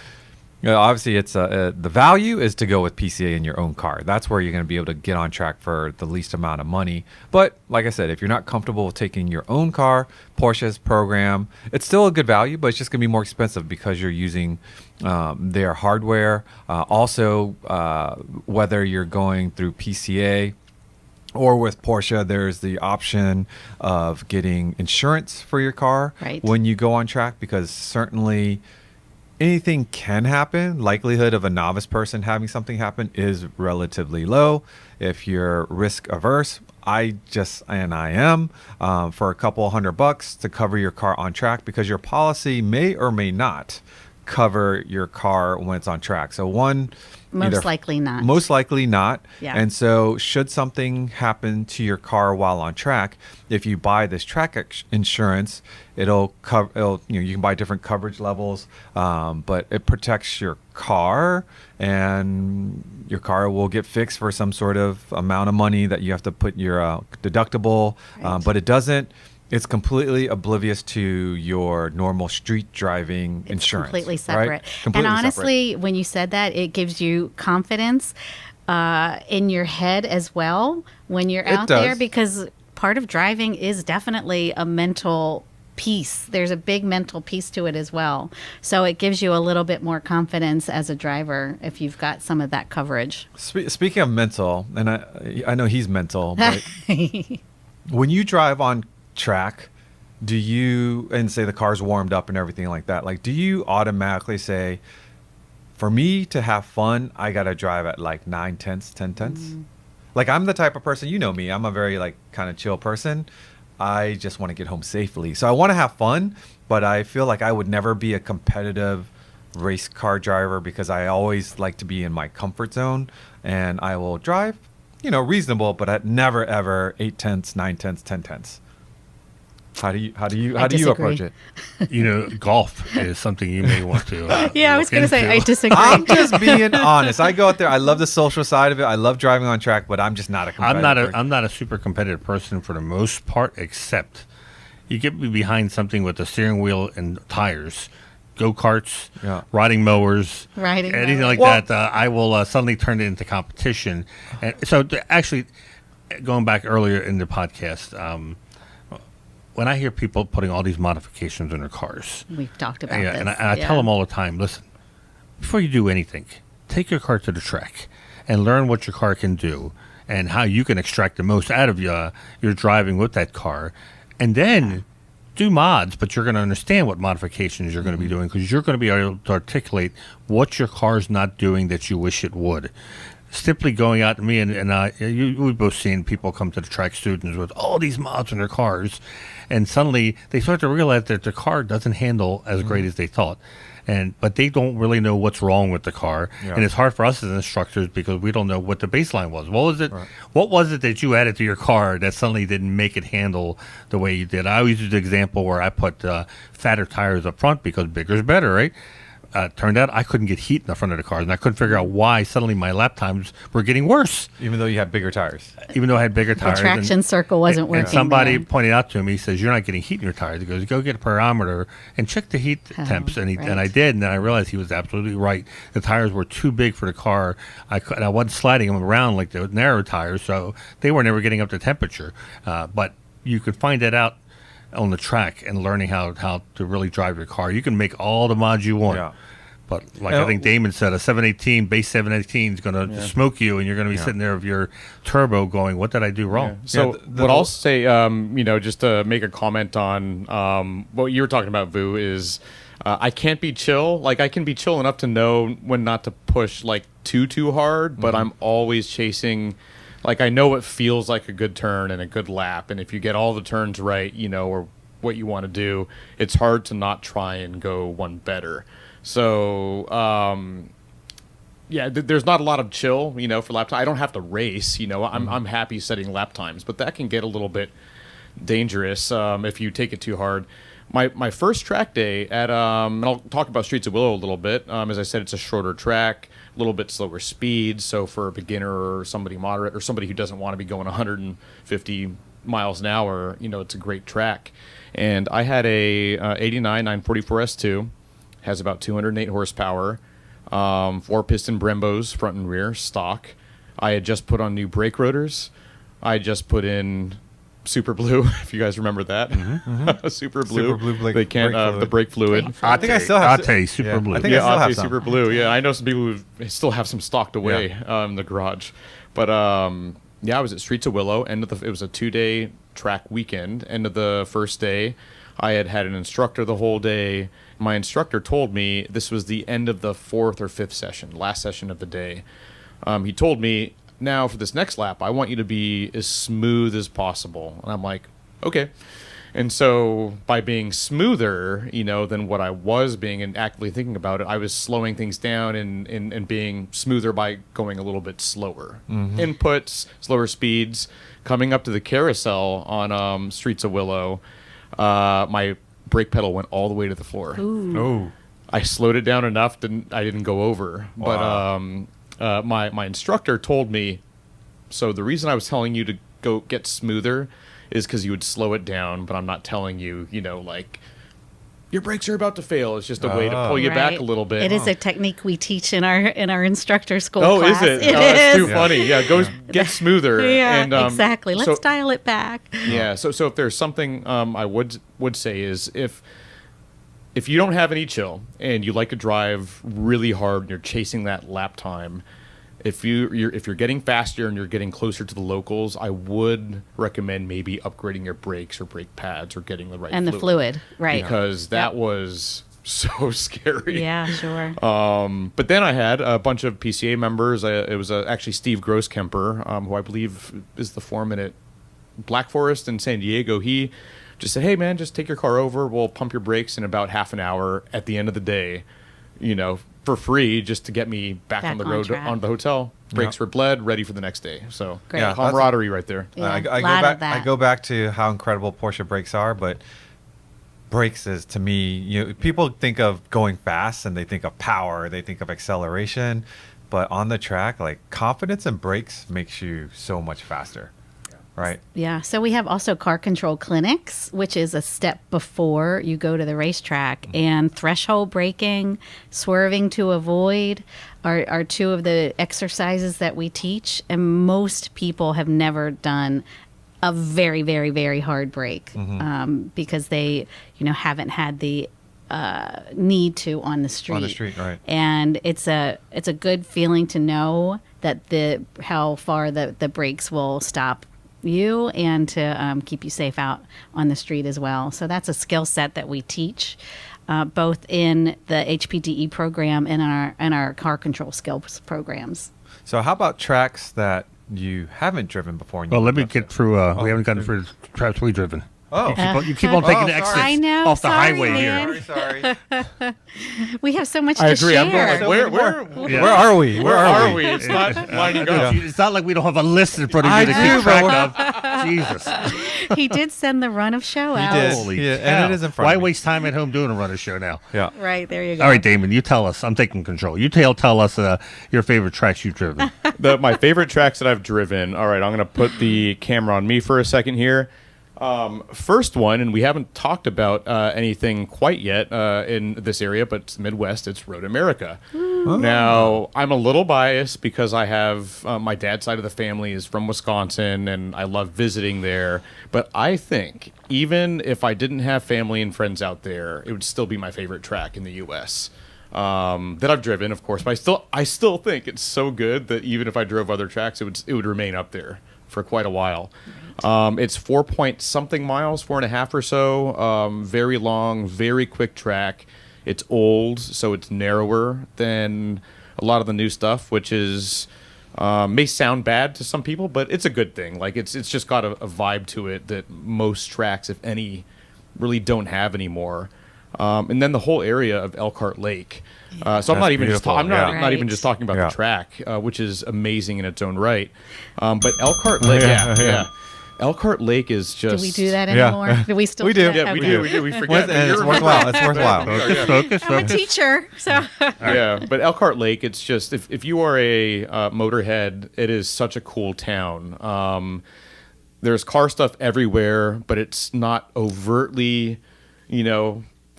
Obviously, it's the value is to go with PCA in your own car. That's where you're going to be able to get on track for the least amount of money. But like I said, if you're not comfortable with taking your own car, Porsche's program, it's still a good value, but it's just going to be more expensive because you're using their hardware. Also, whether you're going through PCA or with Porsche, there's the option of getting insurance for your car when you go on track, because certainly anything can happen. Likelihood of a novice person having something happen is relatively low. If you're risk averse, I am for a couple $100 to cover your car on track, because your policy may or may not cover your car when it's on track. So most likely not. Most likely not. Yeah. And so should something happen to your car while on track, if you buy this track insurance, it'll cover, you can buy different coverage levels, but it protects your car, and your car will get fixed for some sort of amount of money that you have to put your deductible, but it doesn't. It's completely oblivious to your normal street driving insurance. Completely separate. Right? Completely and honestly, separate. when you said that, it gives you confidence in your head as well when you're out there, because part of driving is definitely a mental piece. There's a big mental piece to it as well. So it gives you a little bit more confidence as a driver if you've got some of that coverage. Speaking of mental, and I know he's mental, but when you drive on track, do you, and say the car's warmed up and everything like that, like, do you automatically say, for me to have fun, I gotta drive at like 9 tenths, 10 tenths? Like, I'm the type of person, you know me, I'm a very like kind of chill person. I just want to get home safely, so I want to have fun, but I feel like I would never be a competitive race car driver, because I always like to be in my comfort zone, and I will drive reasonable, but I'd never ever 8 tenths, 9 tenths, 10 tenths. How do you approach it? Golf is something you may want to. Yeah, I was going to say I disagree. I'm just being honest. I go out there. I love the social side of it. I love driving on track, but I'm just not a competitive. I'm not a super competitive person for the most part, except you get me behind something with the steering wheel and tires, go-karts, riding mowers, anything like that. I will suddenly turn it into competition. And so actually, going back earlier in the podcast, when I hear people putting all these modifications in their cars, We've talked about this. and I tell them all the time, listen, before you do anything, take your car to the track and learn what your car can do and how you can extract the most out of your driving with that car, and then do mods, but you're going to understand what modifications you're going to be doing, because you're going to be able to articulate what your car's not doing that you wish it would. Simply going out to me we've both seen people come to the track, students with all these mods in their cars, and suddenly they start to realize that their car doesn't handle as great as they thought. But they don't really know what's wrong with the car, and it's hard for us as instructors because we don't know what the baseline was. What was it? Right. What was it that you added to your car that suddenly didn't make it handle the way you did? I always use the example where I put fatter tires up front because bigger is better, right? Turned out I couldn't get heat in the front of the car, and I couldn't figure out why suddenly my lap times were getting worse. Even though you had bigger tires. Even though I had bigger tires. The traction circle wasn't working. And somebody there. pointed out to me, he says, you're not getting heat in your tires. He goes, go get a pyrometer and check the heat temps. And I did, and then I realized he was absolutely right. The tires were too big for the car. I wasn't sliding them around like the narrow tires, so they were never getting up to temperature. But you could find that out on the track and learning how to really drive your car. You can make all the mods you want. Yeah. But I think Damon said, a 718, base 718 is going to smoke you, and you're going to be sitting there with your turbo going, what did I do wrong? Yeah. So what I'll say, just to make a comment on what you were talking about, Vu, is I can't be chill. Like, I can be chill enough to know when not to push, like, too hard, but I'm always chasing. Like, I know what feels like a good turn and a good lap, and if you get all the turns right, or what you want to do, it's hard to not try and go one better. So, there's not a lot of chill, for lap time. I don't have to race, I'm happy setting lap times, but that can get a little bit dangerous if you take it too hard. My first track day at, and I'll talk about Streets of Willow a little bit. As I said, it's a shorter track, a little bit slower speed. So for a beginner or somebody moderate or somebody who doesn't want to be going 150 miles an hour, it's a great track. And I had a 89 944 S2. Has about 208 horsepower, 4-piston Brembos front and rear, stock. I had just put on new brake rotors. I just put in Super Blue, if you guys remember that. Super Blue. They can't the brake fluid. I think I still have Ate Super Blue. I think I still have some. Super Blue. Yeah, I know some people who still have some stocked away in the garage. But I was at Streets of Willow. It was a 2-day track weekend. End of the first day, I had an instructor the whole day. My instructor told me this was the end of the 4th or 5th session, last session of the day. He told me, now for this next lap, I want you to be as smooth as possible. And I'm like, okay. And so by being smoother, than what I was being and actively thinking about it, I was slowing things down and being smoother by going a little bit slower. Inputs, slower speeds. Coming up to the carousel on Streets of Willow, my brake pedal went all the way to the floor. Ooh. I slowed it down enough I didn't go over. Wow. But my instructor told me, so the reason I was telling you to go get smoother is because you would slow it down, but I'm not telling you, like, your brakes are about to fail. It's just a way to pull you back a little bit. It is a technique we teach in our instructor school Is class. it? It's too funny. Yeah, go get smoother. Yeah, exactly. Let's dial it back. Yeah. So if there's something I would say is if you don't have any chill and you like to drive really hard and you're chasing that lap time, if you're getting faster and you're getting closer to the locals, I would recommend maybe upgrading your brakes or brake pads or getting the right and the fluid, right? Because that was so scary. Yeah, sure. But then I had a bunch of PCA members. It was actually Steve Grosskemper, who I believe is the foreman at Black Forest in San Diego. He just said, hey, man, just take your car over. We'll pump your brakes in about half an hour at the end of the day, for free, just to get me back on the road on the hotel. Brakes were bled, ready for the next day. So camaraderie right there. Yeah, I go back to how incredible Porsche brakes are, but brakes is, to me, people think of going fast and they think of power, they think of acceleration, but on the track, like, confidence in brakes makes you so much faster. Right. Yeah. So we have also car control clinics, which is a step before you go to the racetrack. And threshold braking, swerving to avoid are two of the exercises that we teach. And most people have never done a very, very, very hard brake because they, haven't had the need to on the street. On the street, right. And it's a good feeling to know that how far the brakes will stop you and to keep you safe out on the street as well. So that's a skill set that we teach both in the HPDE program and our car control skills programs. So how about tracks that you haven't driven before? Well, let me get through. We haven't gotten through the tracks we've driven. Oh, You keep on taking the sorry. exits I know, off the sorry, highway man. here. sorry. We have so much I to agree. share. I'm going like, where Yeah. Where are we? where are we? It's not lining up. It's not like we don't have a list in front of you I to do, keep track but of. Jesus. He did send the run of show out. did. Holy Yeah, cow. and it is in front Why of me. waste time at home doing a runner show now? Yeah. Right, there you go. All right, Damon, you tell us. I'm taking control. You tell us your favorite tracks you've driven. My favorite tracks that I've driven. All right, I'm going to put the camera on me for a second here. First one, and we haven't talked about anything quite yet in this area, but it's the Midwest. It's Road America. Now, I'm a little biased because I have my dad's side of the family is from Wisconsin, and I love visiting there. But I think even if I didn't have family and friends out there, it would still be my favorite track in the U.S. That I've driven, of course. But I still think it's so good that even if I drove other tracks, it would remain up there for quite a while. It's 4-point-something miles, 4.5 or so. Very long, very quick track. It's old, so it's narrower than a lot of the new stuff, which is may sound bad to some people, but it's a good thing. Like it's just got a vibe to it that most tracks, if any, really don't have anymore. And then the whole area of Elkhart Lake. So I'm not even just beautiful, not even just talking about Yeah. the track, which is amazing in its own right. But Elkhart Lake, yeah. Elkhart Lake is just. Do we do that Yeah. anymore? Do we still We do. that? Yeah, Okay. we do. We forget. And it's worthwhile. It's worthwhile. Focus. I'm a teacher, so Yeah, but Elkhart Lake, it's just if you are a motorhead, it is such a cool town. There's car stuff everywhere, but it's not overtly,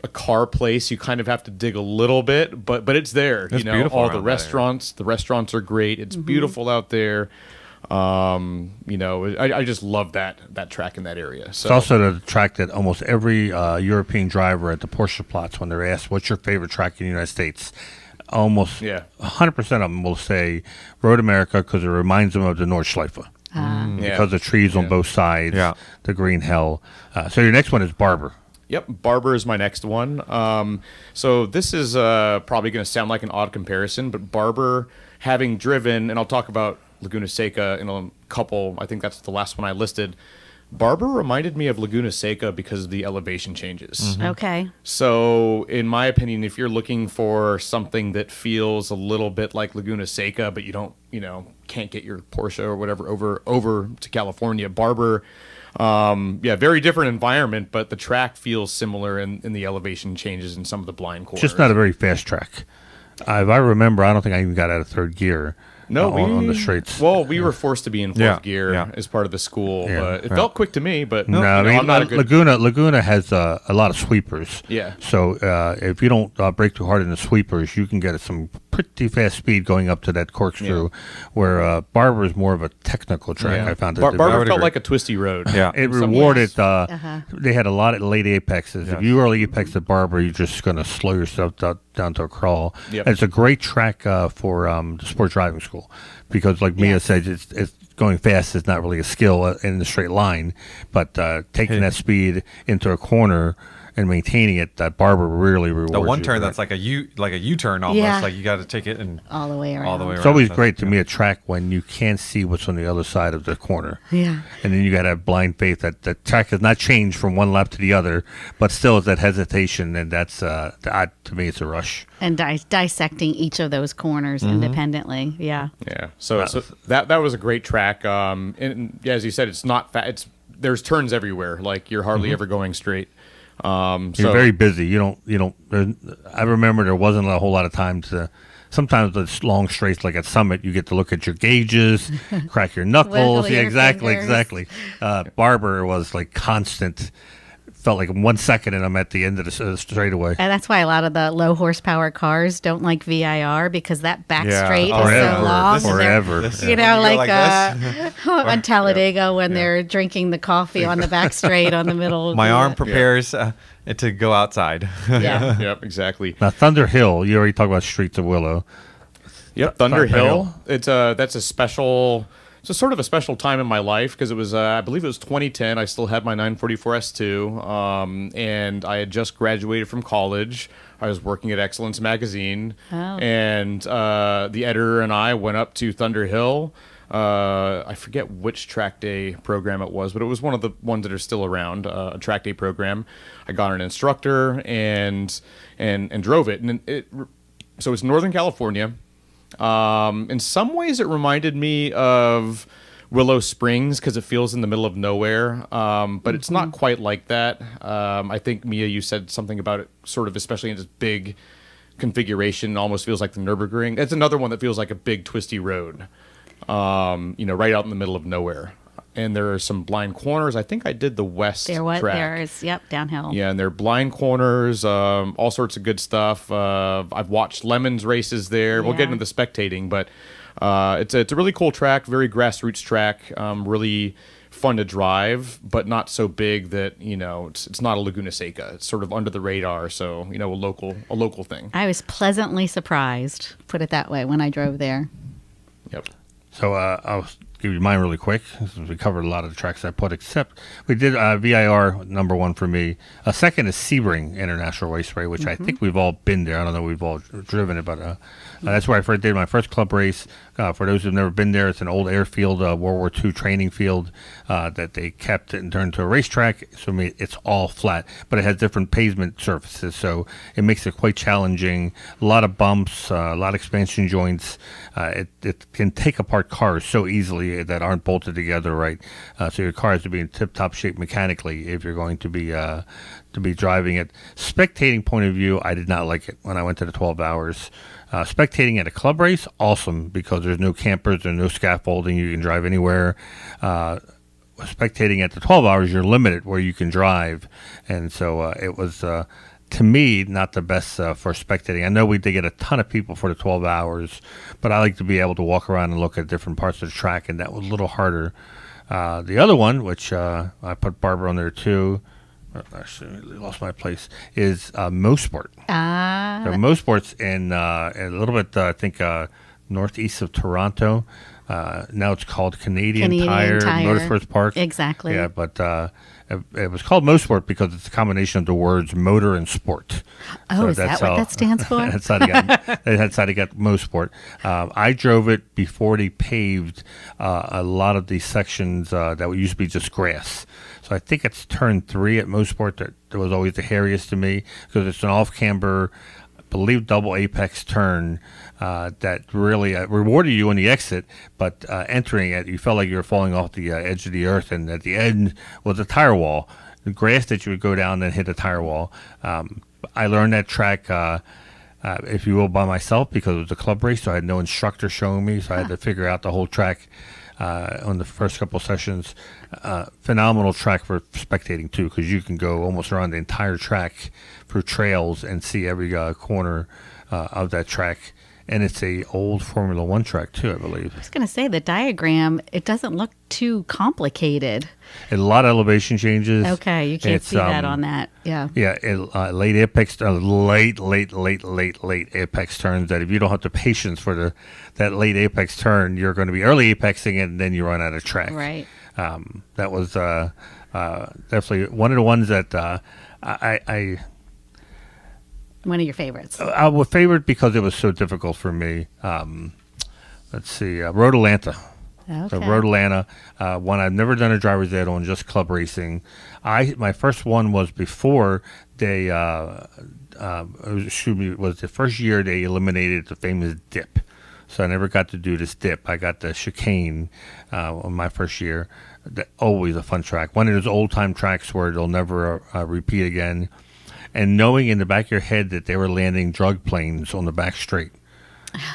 a car place. You kind of have to dig a little bit, but it's there. It's beautiful all around the that restaurants. The restaurants are great. It's beautiful out there. I just love that track in that area. So It's also the track that almost every European driver at the Porsche plots, when they're asked, what's your favorite track in the United States? Almost 100% of them will say Road America because it reminds them of the Nordschleife. Because of trees on both sides, the green hell. So your next one is Barber. Yep, Barber is my next one. So this is probably going to sound like an odd comparison, but Barber, having driven, and I'll talk about Laguna Seca in a couple, I think that's the last one I listed. Barber reminded me of Laguna Seca because of the elevation changes. okay. So, in my opinion, if you're looking for something that feels a little bit like Laguna Seca, but you don't, can't get your Porsche or whatever over to California, Barber, very different environment, but the track feels similar in the elevation changes in some of the blind corners. Just not a very fast track. If I remember, I don't think I even got out of third gear. On the straights. Well, we were forced to be in fourth gear as part of the school. But it felt quick to me, but I'm not a good... Laguna has a lot of sweepers. Yeah. So if you don't brake too hard in the sweepers, you can get some pretty fast speed going up to that corkscrew, where Barber is more of a technical track. I found it. Barber felt like a twisty road. Yeah. It rewarded. They had a lot of late apexes. If you early apex at Barber, you're just going to slow yourself down to a crawl. Yep. And it's a great track for the sport driving school because, like Mia said, it's going fast is not really a skill in the straight line, but taking that speed into a corner and maintaining it, that Barber really rewards The one you turn for that's that. like a U-turn almost. Yeah. Like you got to take it and All the way around. all the way around. It's always So, great to me a track when you can't see what's on the other side of the corner. Yeah. And then you got to have blind faith that the track has not changed from one lap to the other, but still is that hesitation, and that's to me it's a rush. And dissecting each of those corners independently. Yeah. Yeah. So that was a great track. And as you said, it's not fat. There's turns everywhere. Like you're hardly ever going straight. You're very busy. You don't. I remember there wasn't a whole lot of time to sometimes the long straights like at Summit, you get to look at your gauges, crack your knuckles. Wiggle Yeah, your exactly, fingers. exactly. Barber was like constant. Felt like 1 second and I'm at the end of the straightaway. And that's why a lot of the low horsepower cars don't like VIR, because that back Yeah. straight is Forever. so long. and they're- Forever. This- You know, when you go like, this, on Talladega when they're drinking the coffee on the back straight on the middle. of my the- arm prepares to go outside. Yeah. Yep, exactly. Now, Thunder Hill, you already talked about Streets of Willow. Yep, Thunder Thunder Hill. Hill. That's a special. It's a sort of a special time in my life because it was, I believe it was 2010. I still had my 944 S2, and I had just graduated from college. I was working at Excellence Magazine, and the editor and I went up to Thunder Hill. I forget which track day program it was, but it was one of the ones that are still around, a track day program. I got an instructor and drove it, so it's Northern California. In some ways, it reminded me of Willow Springs because it feels in the middle of nowhere, but it's not quite like that. I think, Mia, you said something about it, sort of, especially in this big configuration, almost feels like the Nürburgring. It's another one that feels like a big twisty road, right out in the middle of nowhere. And there are some blind corners. I think I did the west track. There is, downhill. Yeah, and they're blind corners, all sorts of good stuff. I've watched Lemons races there. We'll get Yeah. into the spectating, but it's a really cool track, very grassroots track, really fun to drive, but not so big that it's not a Laguna Seca. It's sort of under the radar, so a local thing. I was pleasantly surprised, put it that way, when I drove there. Yep. So I'll give you mine really quick, since we covered a lot of the tracks I put, except we did VIR number one for me. Second is Sebring International Raceway, which I think we've all been there. I don't know, we've all driven it, but that's where I first did my first club race. For those who've never been there, it's an old airfield, World War II training field that they kept and turned to a racetrack. So it's all flat, but it has different pavement surfaces, so it makes it quite challenging. A lot of bumps, a lot of expansion joints. It can take apart cars so easily that aren't bolted together right. So your car has to be in tip-top shape mechanically if you're going to be driving it. Spectating point of view, I did not like it when I went to the 12 hours. Spectating at a club race, awesome, because there's no campers, there's no scaffolding, you can drive anywhere. Spectating at the 12 hours, you're limited where you can drive, and so it was, to me, not the best for spectating. I know we did get a ton of people for the 12 hours, but I like to be able to walk around and look at different parts of the track, and that was a little harder. The other one, which I put Barbara on there too, actually lost my place, is Mosport. So Mosport's in a little bit, I think, northeast of Toronto. Now it's called Canadian Tire Motorsports Park. Exactly. Yeah, but it was called Mosport because it's a combination of the words motor and sport. Oh, is that what that stands for? That's how they got Mosport. I drove it before they paved a lot of these sections that used to be just grass. So I think it's turn 3 at Mosport that was always the hairiest to me because it's an off-camber, I believe, double apex turn that really rewarded you on the exit, but entering it, you felt like you were falling off the edge of the earth, and at the end was a tire wall. The grass that you would go down and hit a tire wall. I learned that track, if you will, by myself because it was a club race, so I had no instructor showing me, so I had to figure out the whole track on the first couple sessions. Phenomenal track for spectating too, because you can go almost around the entire track through trails and see every corner of that track. And it's a old Formula One track too, I believe. I was going to say, the diagram, it doesn't look too complicated. And a lot of elevation changes. Okay, you can't see that on that. Yeah. Yeah, late apex, late apex turns. That if you don't have the patience for that late apex turn, you're going to be early apexing and then you run out of track. Right. That was definitely one of the ones that I one of your favorites. I was favorite because it was so difficult for me. Let's see, Road Atlanta. Okay. So Road Atlanta, one I've never done a driver's ed on, just club racing. My first one was before they, was the first year they eliminated the famous dip. So I never got to do this dip. I got the chicane on my first year. Always a fun track. One of those old time tracks where they'll never repeat again. And knowing in the back of your head that they were landing drug planes on the back straight.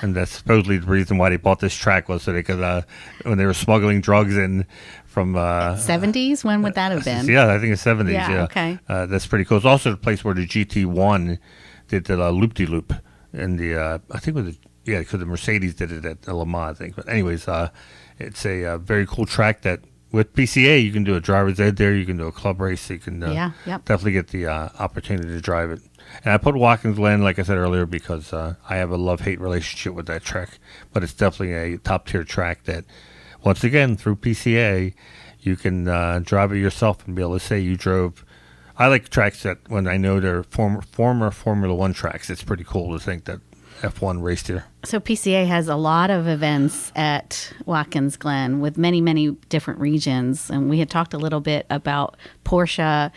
And that's supposedly the reason why they bought this track was so they could, when they were smuggling drugs in from 70s. When would that have been? Yeah, I think it's 70s. Yeah, okay. That's pretty cool. It's also the place where the GT1 did the loop-de-loop, and I think it was because the Mercedes did it at Le Mans, I think. But anyways, it's a very cool track that with PCA you can do a driver's ed there, you can do a club race, you can definitely get the opportunity to drive it. And I put Watkins Glen, like I said earlier, because I have a love-hate relationship with that track. But it's definitely a top-tier track that, once again, through PCA, you can drive it yourself and be able to say you drove. I like tracks that when I know they're former Formula One tracks, it's pretty cool to think that F1 raced here. So PCA has a lot of events at Watkins Glen with many, many different regions. And we had talked a little bit about Porsche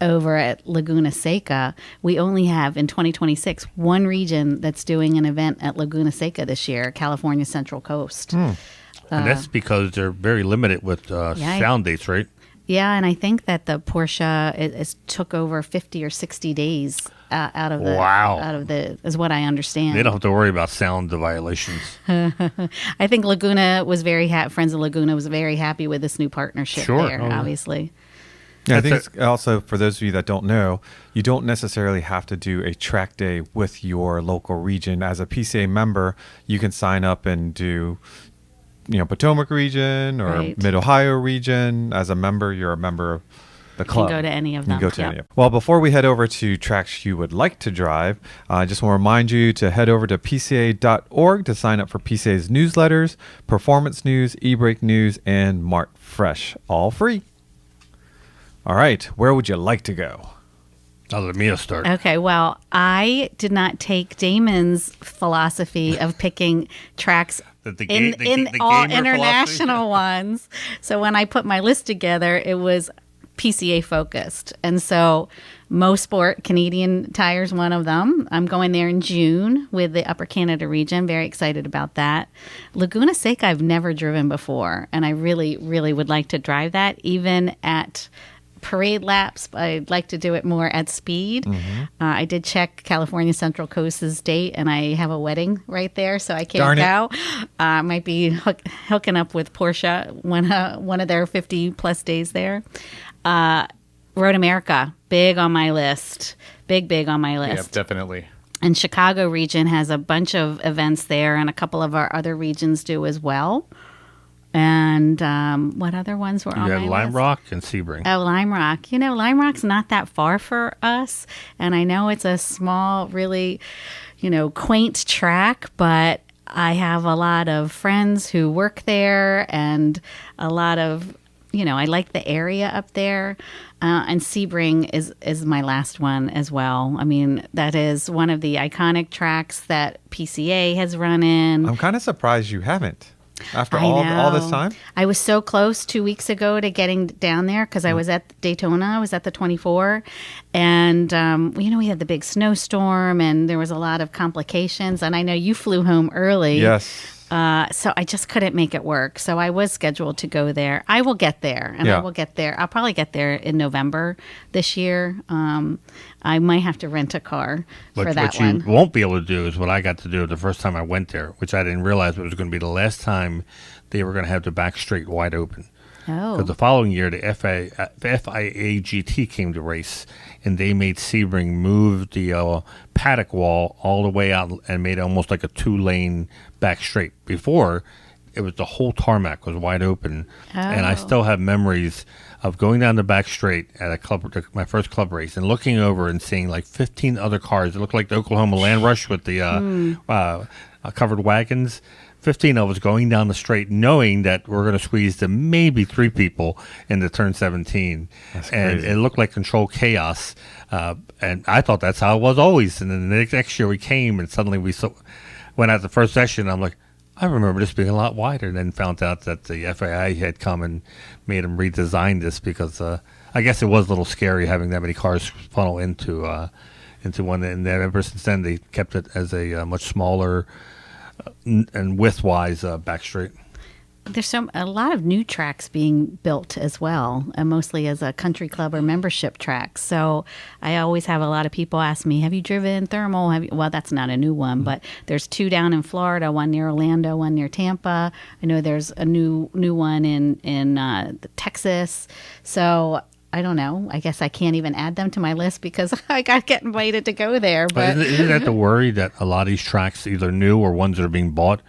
over at Laguna Seca. We only have in 2026 one region that's doing an event at Laguna Seca this year, California Central Coast. And that's because they're very limited with sound dates, right? Yeah, and I think that the Porsche is took over 50 or 60 days out of the is what I understand. They don't have to worry about sound violations. I think Laguna was Friends of Laguna was very happy with this new partnership there, obviously. Yeah, I think it's also, for those of you that don't know, you don't necessarily have to do a track day with your local region. As a PCA member, you can sign up and do, Potomac region or Mid-Ohio region. As a member, you're a member of the club. You can go to any of them. You can go to any of them. Well, before we head over to tracks you would like to drive, I just want to remind you to head over to PCA.org to sign up for PCA's newsletters, performance news, e-brake news, and Mart Fresh, all free. All right, where would you like to go? I'll let Mia start. Okay, well, I did not take Damon's philosophy of picking tracks in all international ones. So when I put my list together, it was PCA focused. And so Mosport Canadian Tire's one of them. I'm going there in June with the Upper Canada region. Very excited about that. Laguna Seca I've never driven before, and I really, really would like to drive that, even at parade laps. I'd like to do it more at speed. I did check California Central Coast's date, and I have a wedding right there, so I can't go. Might be hooking up with Porsche one of their 50 plus days there. Road America, big on my list. Big on my list. Yep, definitely. And Chicago region has a bunch of events there, and a couple of our other regions do as well. And what other ones were on my list? You had Lime Rock and Sebring. Oh, Lime Rock. Lime Rock's not that far for us. And I know it's a small, really, quaint track, but I have a lot of friends who work there and a lot of, I like the area up there. And Sebring is my last one as well. I mean, that is one of the iconic tracks that PCA has run in. I'm kind of surprised you haven't. After all this time? I was so close 2 weeks ago to getting down there because I was at Daytona. I was at the 24. And, we had the big snowstorm and there was a lot of complications. And I know you flew home early. Yes. So I just couldn't make it work. So I was scheduled to go there. I will get there. And I will get there. I'll probably get there in November this year. I might have to rent a car for that one. What you won't be able to do is what I got to do the first time I went there, which I didn't realize was going to be the last time they were going to have the back straight wide open. Oh. Because the following year, the FIA GT came to race, and they made Sebring move the paddock wall all the way out and made it almost like a 2-lane back straight. Before, it was the whole tarmac was wide open. Oh. And I still have memories of going down the back straight at a club, my first club race, and looking over and seeing like 15 other cars. It looked like the Oklahoma Land Rush with the covered wagons. 15 of us going down the straight, knowing that we're going to squeeze to maybe 3 people into turn 17. And it looked like controlled chaos. And I thought that's how it was always. And then the next year we came, and suddenly we went out the first session. I'm like, I remember this being a lot wider. And then found out that the FAI had come and made them redesign this because I guess it was a little scary having that many cars funnel into one. And ever since then, they kept it as a much smaller and width-wise back straight. there's a lot of new tracks being built as well, and mostly as a country club or membership track. So I always have a lot of people ask me, have you driven thermal? Well, that's not a new one, but there's 2 down in Florida, one near Orlando, one near Tampa. I know there's a new one in Texas. So I don't know. I guess I can't even add them to my list because I got to get invited to go there. But isn't that the worry that a lot of these tracks, either new or ones that are being bought,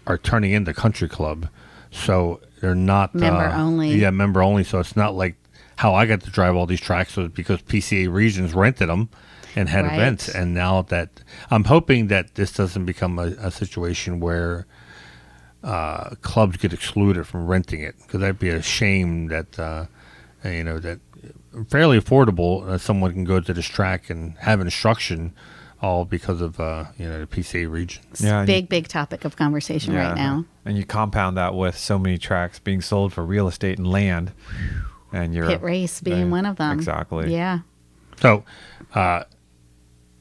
are turning into country club? So they're not member only. Yeah, member only. So it's not like how I got to drive all these tracks was because PCA regions rented them and had events. And now that I'm hoping that this doesn't become a situation where clubs get excluded from renting it, because that'd be a shame that that fairly affordable someone can go to this track and have instruction, all because of the PCA regions. Yeah, big topic of conversation right now. And you compound that with so many tracks being sold for real estate and land, and your pit race being one of them. Exactly. Yeah. So,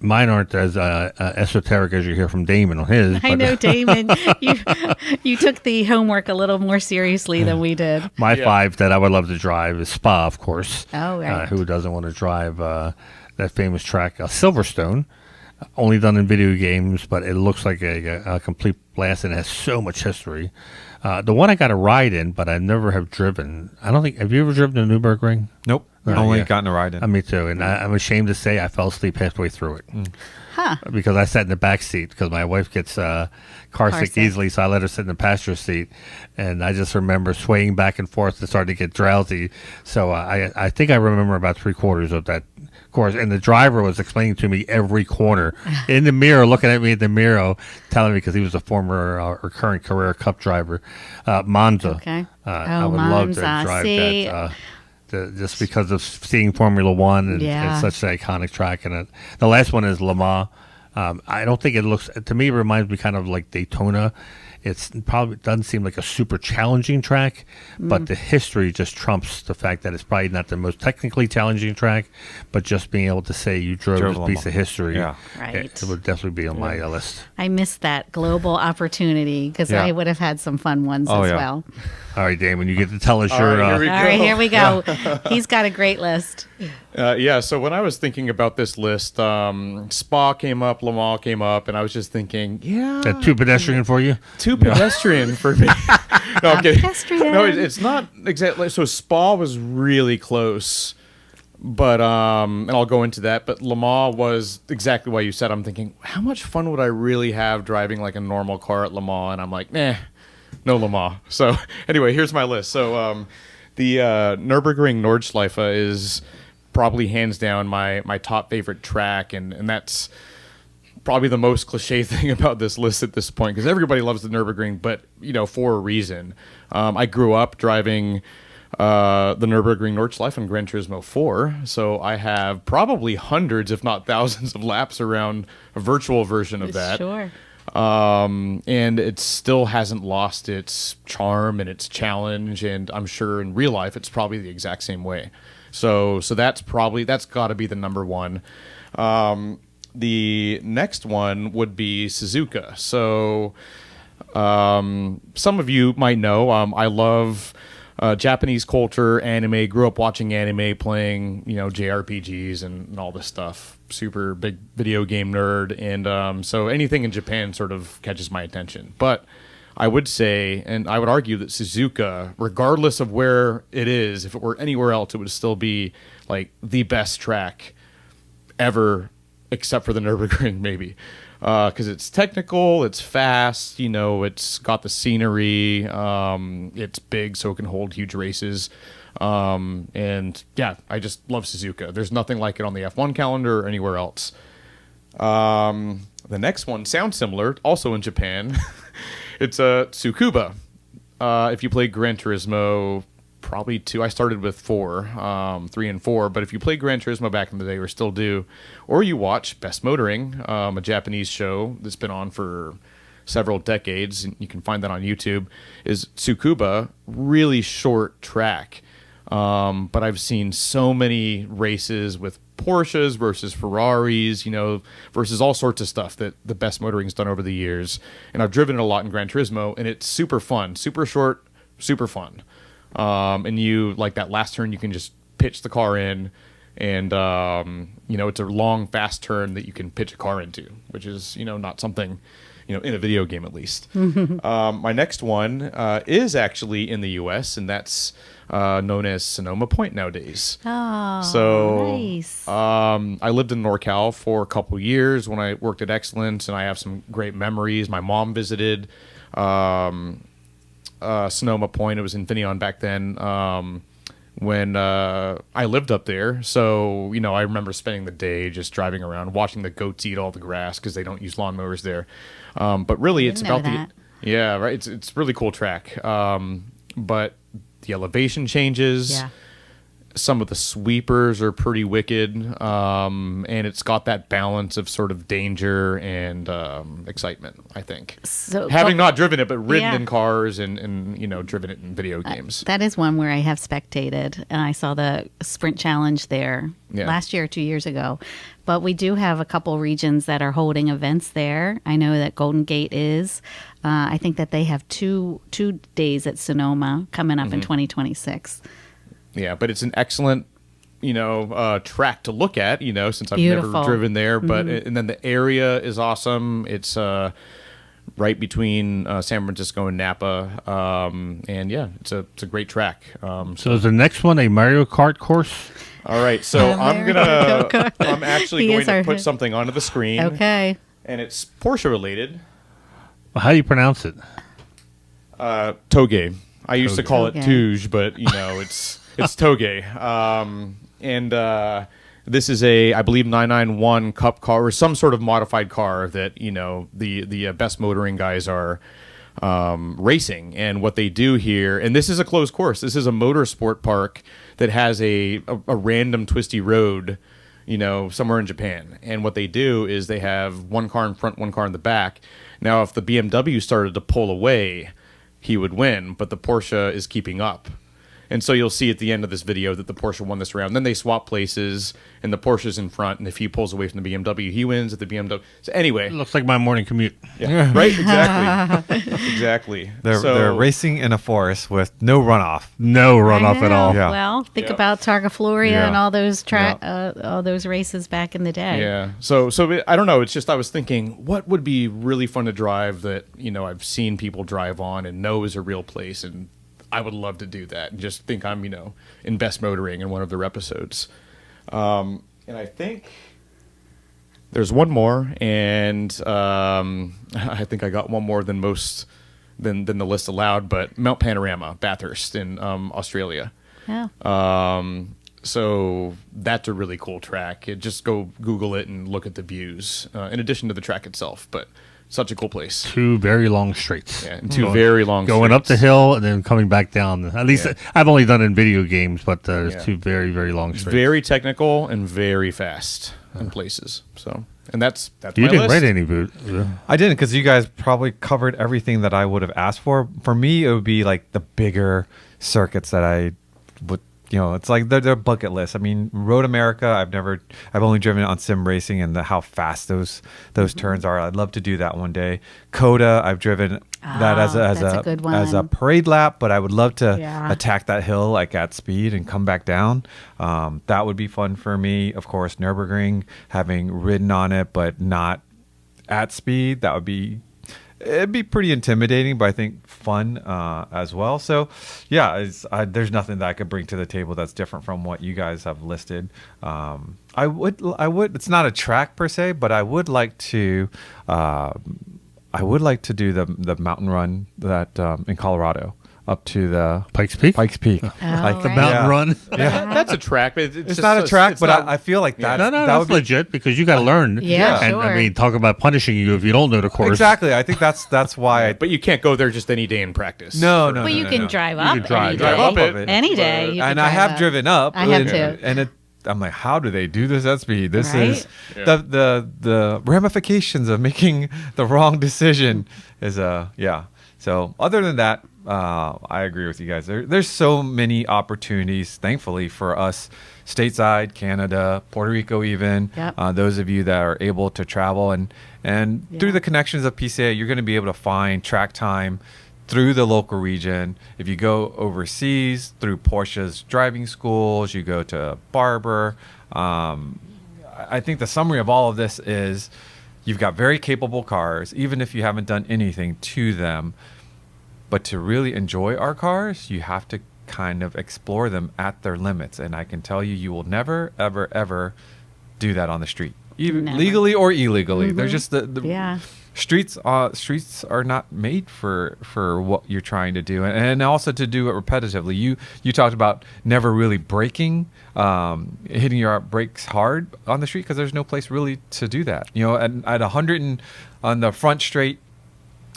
mine aren't as esoteric as you hear from Damon on his. I know, Damon. You took the homework a little more seriously than we did. My 5 that I would love to drive is Spa, of course. Oh, right. Who doesn't want to drive that famous track, Silverstone? Only done in video games, but it looks like a complete blast and it has so much history. The one I got a ride in, but I never have driven. I don't think. Have you ever driven the Nürburgring? Nope. Only gotten a ride in. Me too. And I'm ashamed to say I fell asleep halfway through it. Huh. Because I sat in the back seat because my wife gets car sick easily, so I let her sit in the passenger seat. And I just remember swaying back and forth and starting to get drowsy. So I think I remember about 3/4 of that course. And the driver was explaining to me every corner in the mirror, looking at me in the mirror, telling me, because he was a former or current Carrera Cup driver, Monza. Okay. I would love to drive that. Just because of seeing Formula One and it's such an iconic track. And the last one is Le Mans. I don't think it looks, to me, it reminds me kind of like Daytona. It's probably doesn't seem like a super challenging track, but the history just trumps the fact that it's probably not the most technically challenging track, but just being able to say you drove this piece of history, it would definitely be on my list. I missed that global opportunity because I would have had some fun ones as well. All right, Damon, you get to tell us your... All right, here we go. He's got a great list. So when I was thinking about this list, Spa came up, Le Mans came up, and I was just thinking, too pedestrian for you? Too pedestrian for me. No, I'm kidding. Pedestrian. No, it's not exactly. So Spa was really close, but and I'll go into that. But Le Mans was exactly what you said. I'm thinking, how much fun would I really have driving like a normal car at Le Mans? And I'm like, no Le Mans. So anyway, here's my list. So the Nürburgring Nordschleife is probably hands down my top favorite track, and that's probably the most cliche thing about this list at this point, because everybody loves the Nürburgring, but for a reason. I grew up driving the Nürburgring Nordschleife on Gran Turismo 4, so I have probably hundreds, if not thousands, of laps around a virtual version of that. Sure. And it still hasn't lost its charm and its challenge, and I'm sure in real life it's probably the exact same way. So that's got to be the number one. The next one would be Suzuka. So some of you might know I love Japanese culture, anime, grew up watching anime, playing JRPGs and all this stuff. Super big video game nerd, and so anything in Japan sort of catches my attention. But I would say, and I would argue, that Suzuka, regardless of where it is, if it were anywhere else, it would still be like the best track ever, except for the Nürburgring, maybe. Because it's technical, it's fast, it's got the scenery, it's big, so it can hold huge races. And yeah, I just love Suzuka. There's nothing like it on the F1 calendar or anywhere else. The next one sounds similar, also in Japan. It's Tsukuba. If you played Gran Turismo, probably 2. I started with 4, 3 and 4. But if you played Gran Turismo back in the day, or still do, or you watch Best Motoring, a Japanese show that's been on for several decades, and you can find that on YouTube, is Tsukuba. Really short track. But I've seen so many races with Porsches versus Ferraris, versus all sorts of stuff that the Best Motoring's done over the years. And I've driven it a lot in Gran Turismo, and it's super fun, super short super fun. And you like that last turn, you can just pitch the car in, and it's a long, fast turn that you can pitch a car into, which is not something in a video game at least. My next one is actually in the U.S., and that's known as Sonoma Point nowadays. Oh, so nice. I lived in NorCal for a couple years when I worked at Excellence, and I have some great memories. My mom visited Sonoma Point. It was Infineon back then when I lived up there. So, I remember spending the day just driving around, watching the goats eat all the grass because they don't use lawnmowers there. But really, it's about yeah, right. It's really cool track. But the elevation changes. Yeah. Some of the sweepers are pretty wicked, and it's got that balance of sort of danger and excitement, I think. So, having not driven it, but ridden yeah. in cars and driven it in video games. That is one where I have spectated, and I saw the Sprint Challenge there last year or 2 years ago. But we do have a couple regions that are holding events there. I know that Golden Gate is. I think that they have two days at Sonoma coming up in 2026. Yeah, but it's an excellent, track to look at, since I've Beautiful. never driven there. But and then the area is awesome. It's right between San Francisco and Napa, and yeah, it's a great track. So is the next one a Mario Kart course? All right, so I'm actually going to put something onto the screen. Okay. And it's Porsche related. Well, how do you pronounce it? Toge. I used to call it Toge. Touge, but it's Toge. And this is I believe 991 Cup car or some sort of modified car that the best motoring guys are racing. And what they do here, and this is a closed course. This is a motorsport park that has a random twisty road, somewhere in Japan. And what they do is they have one car in front, one car in the back. Now, if the BMW started to pull away, he would win, but the Porsche is keeping up. And so you'll see at the end of this video that the Porsche won this round. Then they swap places, and the Porsche's in front, and if he pulls away from the BMW, he wins. At the BMW. So anyway. It looks like my morning commute. Yeah, right? Exactly. Exactly. They're racing in a forest with no runoff. No runoff at all. Yeah. Well, think about Targa Floria Yeah. and all those all those races back in the day. Yeah. So I don't know. It's just I was thinking, what would be really fun to drive that I've seen people drive on and know is a real place, and I would love to do that and just think I'm in Best Motoring in one of their episodes. And I think there's one more, and I think I got one more than the list allowed. But Mount Panorama, Bathurst in Australia. Yeah. So that's a really cool track. Just go Google it and look at the views, in addition to the track itself. But such a cool place. 2 very long straights. Yeah, and 2 very long going straights. up the hill and then coming back down. At least I've only done it in video games, but there's 2 very, very long straights. Very technical and very fast in places. So, and that's you my didn't list. write any boot. I didn't, because you guys probably covered everything that I would have asked for. For me, it would be like the bigger circuits that I would, it's like they're bucket list. I mean, Road America, I've only driven it on sim racing and how fast those turns are. I'd love to do that one day. Coda, I've driven that as a good one. as a parade lap, but I would love to attack that hill like at speed and come back down. That would be fun for me. Of course, Nürburgring, having ridden on it but not at speed, it'd be pretty intimidating, but I think fun as well. So, yeah, there's nothing that I could bring to the table that's different from what you guys have listed. I would. It's not a track per se, but I would like to. I would like to do the mountain run that in Colorado up to the Pikes Peak. Pikes Peak, Like the right. mountain run. That's a track. But It's not a track, but I feel like that. No, that that's would be legit because you got to learn. Yeah, and sure. I mean, talk about punishing you if you don't know the course. exactly. I think that's why. But you can't go there just any day in practice. No. But you can drive You up can drive any drive day. up it. Any day. You can And I drive have up. driven up. I have too. And I'm like, how do they do this at speed? This Right? is the ramifications of making the wrong decision is yeah. So other than that, I agree with you guys. There's so many opportunities, thankfully, for us stateside, Canada, Puerto Rico, even Yep. those of you that are able to travel and through the connections of PCA, you're going to be able to find track time through the local region. If you go overseas through Porsche's driving schools, you go to Barber. I think the summary of all of this is you've got very capable cars, even if you haven't done anything to them. But to really enjoy our cars, you have to kind of explore them at their limits. And I can tell you, you will never, ever, ever do that on the street, even legally or illegally. There's just the streets are not made for what you're trying to do, and also to do it repetitively. You talked about never really braking, hitting your brakes hard on the street, because there's no place really to do that. At 100 on the front straight,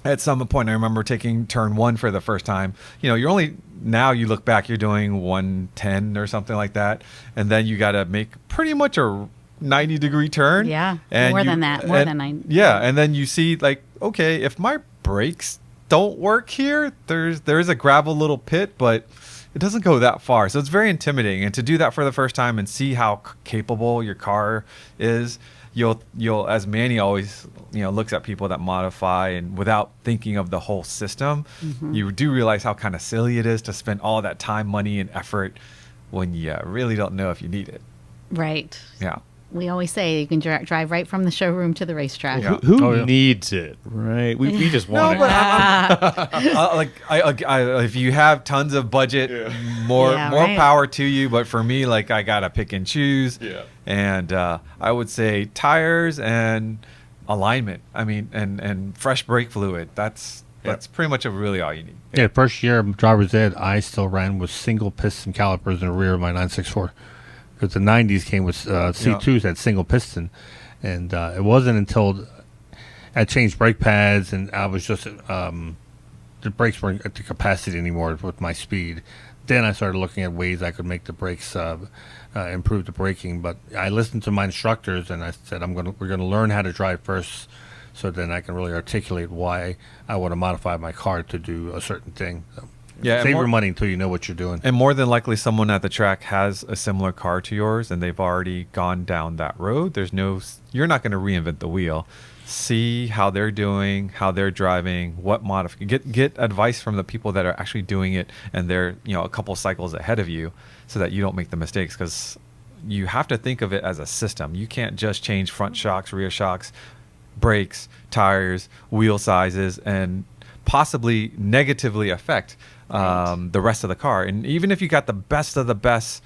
at some point I remember taking turn 1 for the first time. You're only, now you look back, you're doing 110 or something like that, and then you got to make pretty much a 90-degree turn. Yeah, and more than 90. Yeah, and then you see, like, okay, if my brakes don't work here, there's a gravel little pit, but it doesn't go that far. So it's very intimidating. And to do that for the first time and see how capable your car is, you'll as Manny always looks at people that modify and without thinking of the whole system, you do realize how kind of silly it is to spend all that time, money, and effort when you really don't know if you need it. Right. Yeah. We always say you can drive right from the showroom to the racetrack. Yeah. Who needs it, right? We just want it. If you have tons of budget, more power to you. But for me, like, I gotta pick and choose. Yeah. And I would say tires and alignment. I mean, and fresh brake fluid. That's pretty much really all you need. Yeah. First year of driver's ed, I still ran with single piston calipers in the rear of my 964. Because the 90s came with C2s had single piston, and it wasn't until I changed brake pads and I was just the brakes weren't at the capacity anymore with my speed. Then I started looking at ways I could make the brakes improve the braking. But I listened to my instructors and I said we're gonna learn how to drive first, so then I can really articulate why I want to modify my car to do a certain thing. So. Yeah, save your money until you know what you're doing. And more than likely, someone at the track has a similar car to yours, and they've already gone down that road. You're not going to reinvent the wheel. See how they're doing, how they're driving, what get advice from the people that are actually doing it, and they're a couple cycles ahead of you, so that you don't make the mistakes. Because you have to think of it as a system. You can't just change front shocks, rear shocks, brakes, tires, wheel sizes, and possibly negatively affect the rest of the car. And even if you got the best of the best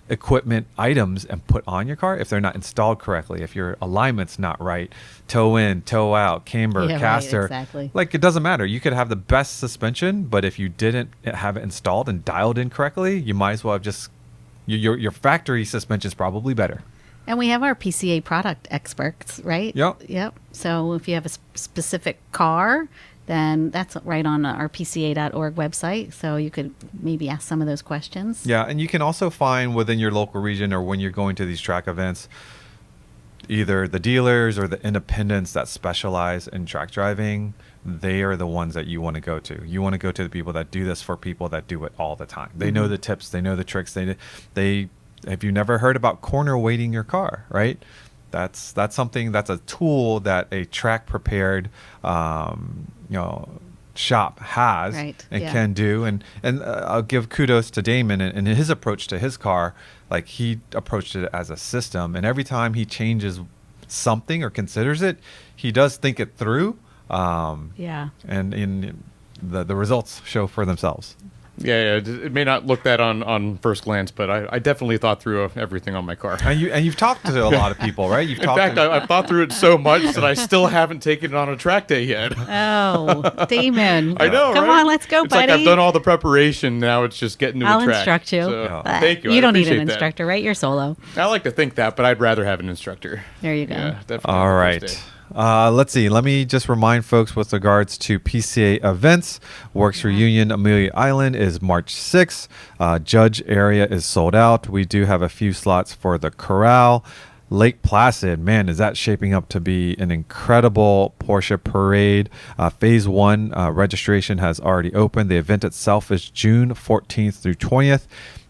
equipment items and put on your car, if they're not installed correctly, if your alignment's not right, toe in, toe out, camber, caster, right, exactly. Like, it doesn't matter. You could have the best suspension, but if you didn't have it installed and dialed in correctly, you might as well have just your factory suspension is probably better. And we have our PCA product experts, right? Yep. So if you have a specific car, then that's right on our pca.org website. So you could maybe ask some of those questions. Yeah, and you can also find within your local region, or when you're going to these track events, either the dealers or the independents that specialize in track driving. They are the ones that you want to go to. You want to go to the people that do this for people that do it all the time. They know the tips. They know the tricks. They have you never heard about corner weighting your car, right? That's something, that's a tool that a track prepared shop has and can do. And I'll give kudos to Damon and his approach to his car. Like, he approached it as a system, and every time he changes something or considers it, he does think it through. And the results show for themselves. Yeah, it may not look that on first glance, but I definitely thought through everything on my car. And you've talked to a lot of people, right? In fact, I've thought through it so much that I still haven't taken it on a track day yet. Oh, Damon. I know, Come on, let's go, it's buddy. Like I've done all the prepreparation. Now it's just getting to I'll a track. instruct you. So, thank you. You I don't need an appreciate that. instructor, right? You're solo. I like to think that, but I'd rather have an instructor. There you go. Yeah, definitely. All right. Let's see. Let me just remind folks with regards to PCA events. Works Reunion Amelia Island is March 6th. Judge area is sold out. We do have a few slots for the Corral. Lake Placid, man, is that shaping up to be an incredible Porsche parade. Phase 1 registration has already opened. The event itself is June 14th through 20th.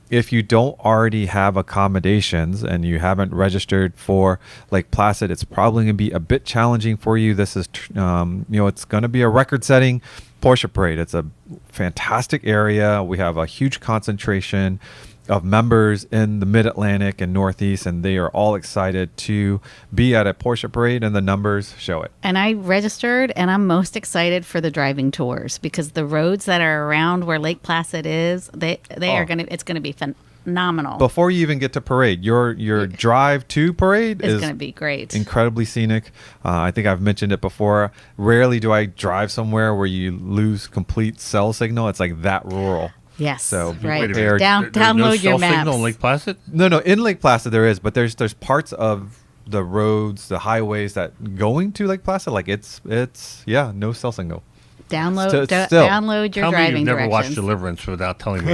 If you don't already have accommodations and you haven't registered for Lake Placid, it's probably going to be a bit challenging for you. This is, it's going to be a record-setting Porsche Parade. It's a fantastic area. We have a huge concentration of members in the Mid-Atlantic and Northeast, and they are all excited to be at a Porsche Parade, and the numbers show it. And I registered, and I'm most excited for the driving tours because the roads that are around where Lake Placid is, it's going to be phenomenal. Before you even get to Parade, your drive to Parade is going to be great. Incredibly scenic. I think I've mentioned it before. Rarely do I drive somewhere where you lose complete cell signal. It's like that rural. Yes. So right. There's Download no your cell maps. signal in Lake Placid? No, in Lake Placid there is, but there's parts of the roads, the highways that going to Lake Placid, like it's no cell signal. Download your Tell me driving you've never directions. watched Deliverance without telling me.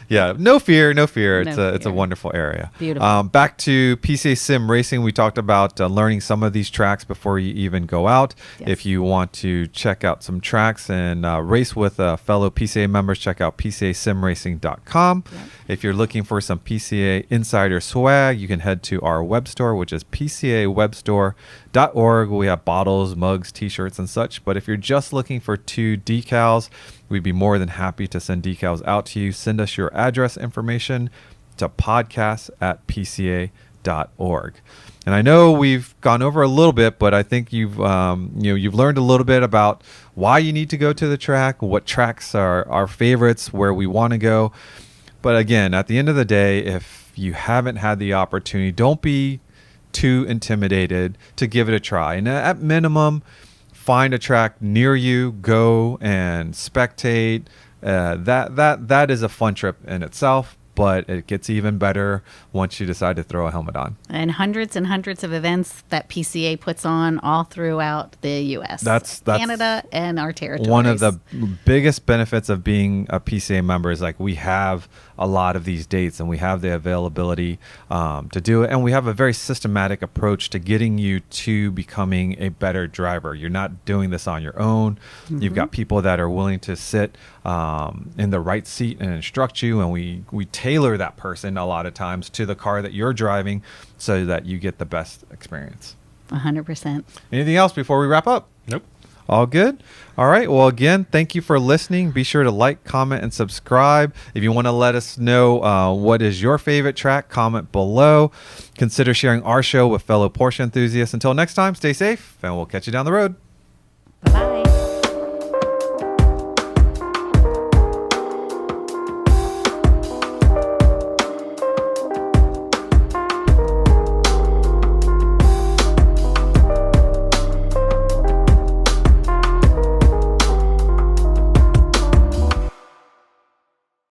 Yeah, no fear. It's a fear. wonderful area. Beautiful. Back to PCA Sim Racing, we talked about learning some of these tracks before you even go out. Yes. If you want to check out some tracks and race with fellow PCA members, check out PCASimRacing.com. Yep. If you're looking for some PCA Insider swag, you can head to our web store, which is PCAWebstore.org. We have bottles, mugs, t-shirts, and such. But if you're just looking for 2 decals, we'd be more than happy to send decals out to you. Send us your address information to podcast@pca.org. And I know we've gone over a little bit, but I think you've learned a little bit about why you need to go to the track, what tracks are our favorites, where we want to go. But again, at the end of the day, if you haven't had the opportunity, don't be too intimidated to give it a try. And at minimum, find a track near you, go and spectate. That is a fun trip in itself, but it gets even better once you decide to throw a helmet on. And hundreds of events that PCA puts on all throughout the U.S. That's Canada and our territories. One of the biggest benefits of being a PCA member is like we have a lot of these dates and we have the availability to do it, and we have a very systematic approach to getting you to becoming a better driver. You're not doing this on your own. Mm-hmm. You've got people that are willing to sit in the right seat and instruct you, and we tailor that person a lot of times to the car that you're driving so that you get the best experience. 100%. Anything else before we wrap up? Nope. All good? All right. Well, again, thank you for listening. Be sure to like, comment, and subscribe. If you want to let us know what is your favorite track, comment below. Consider sharing our show with fellow Porsche enthusiasts. Until next time, stay safe, and we'll catch you down the road. Bye-bye.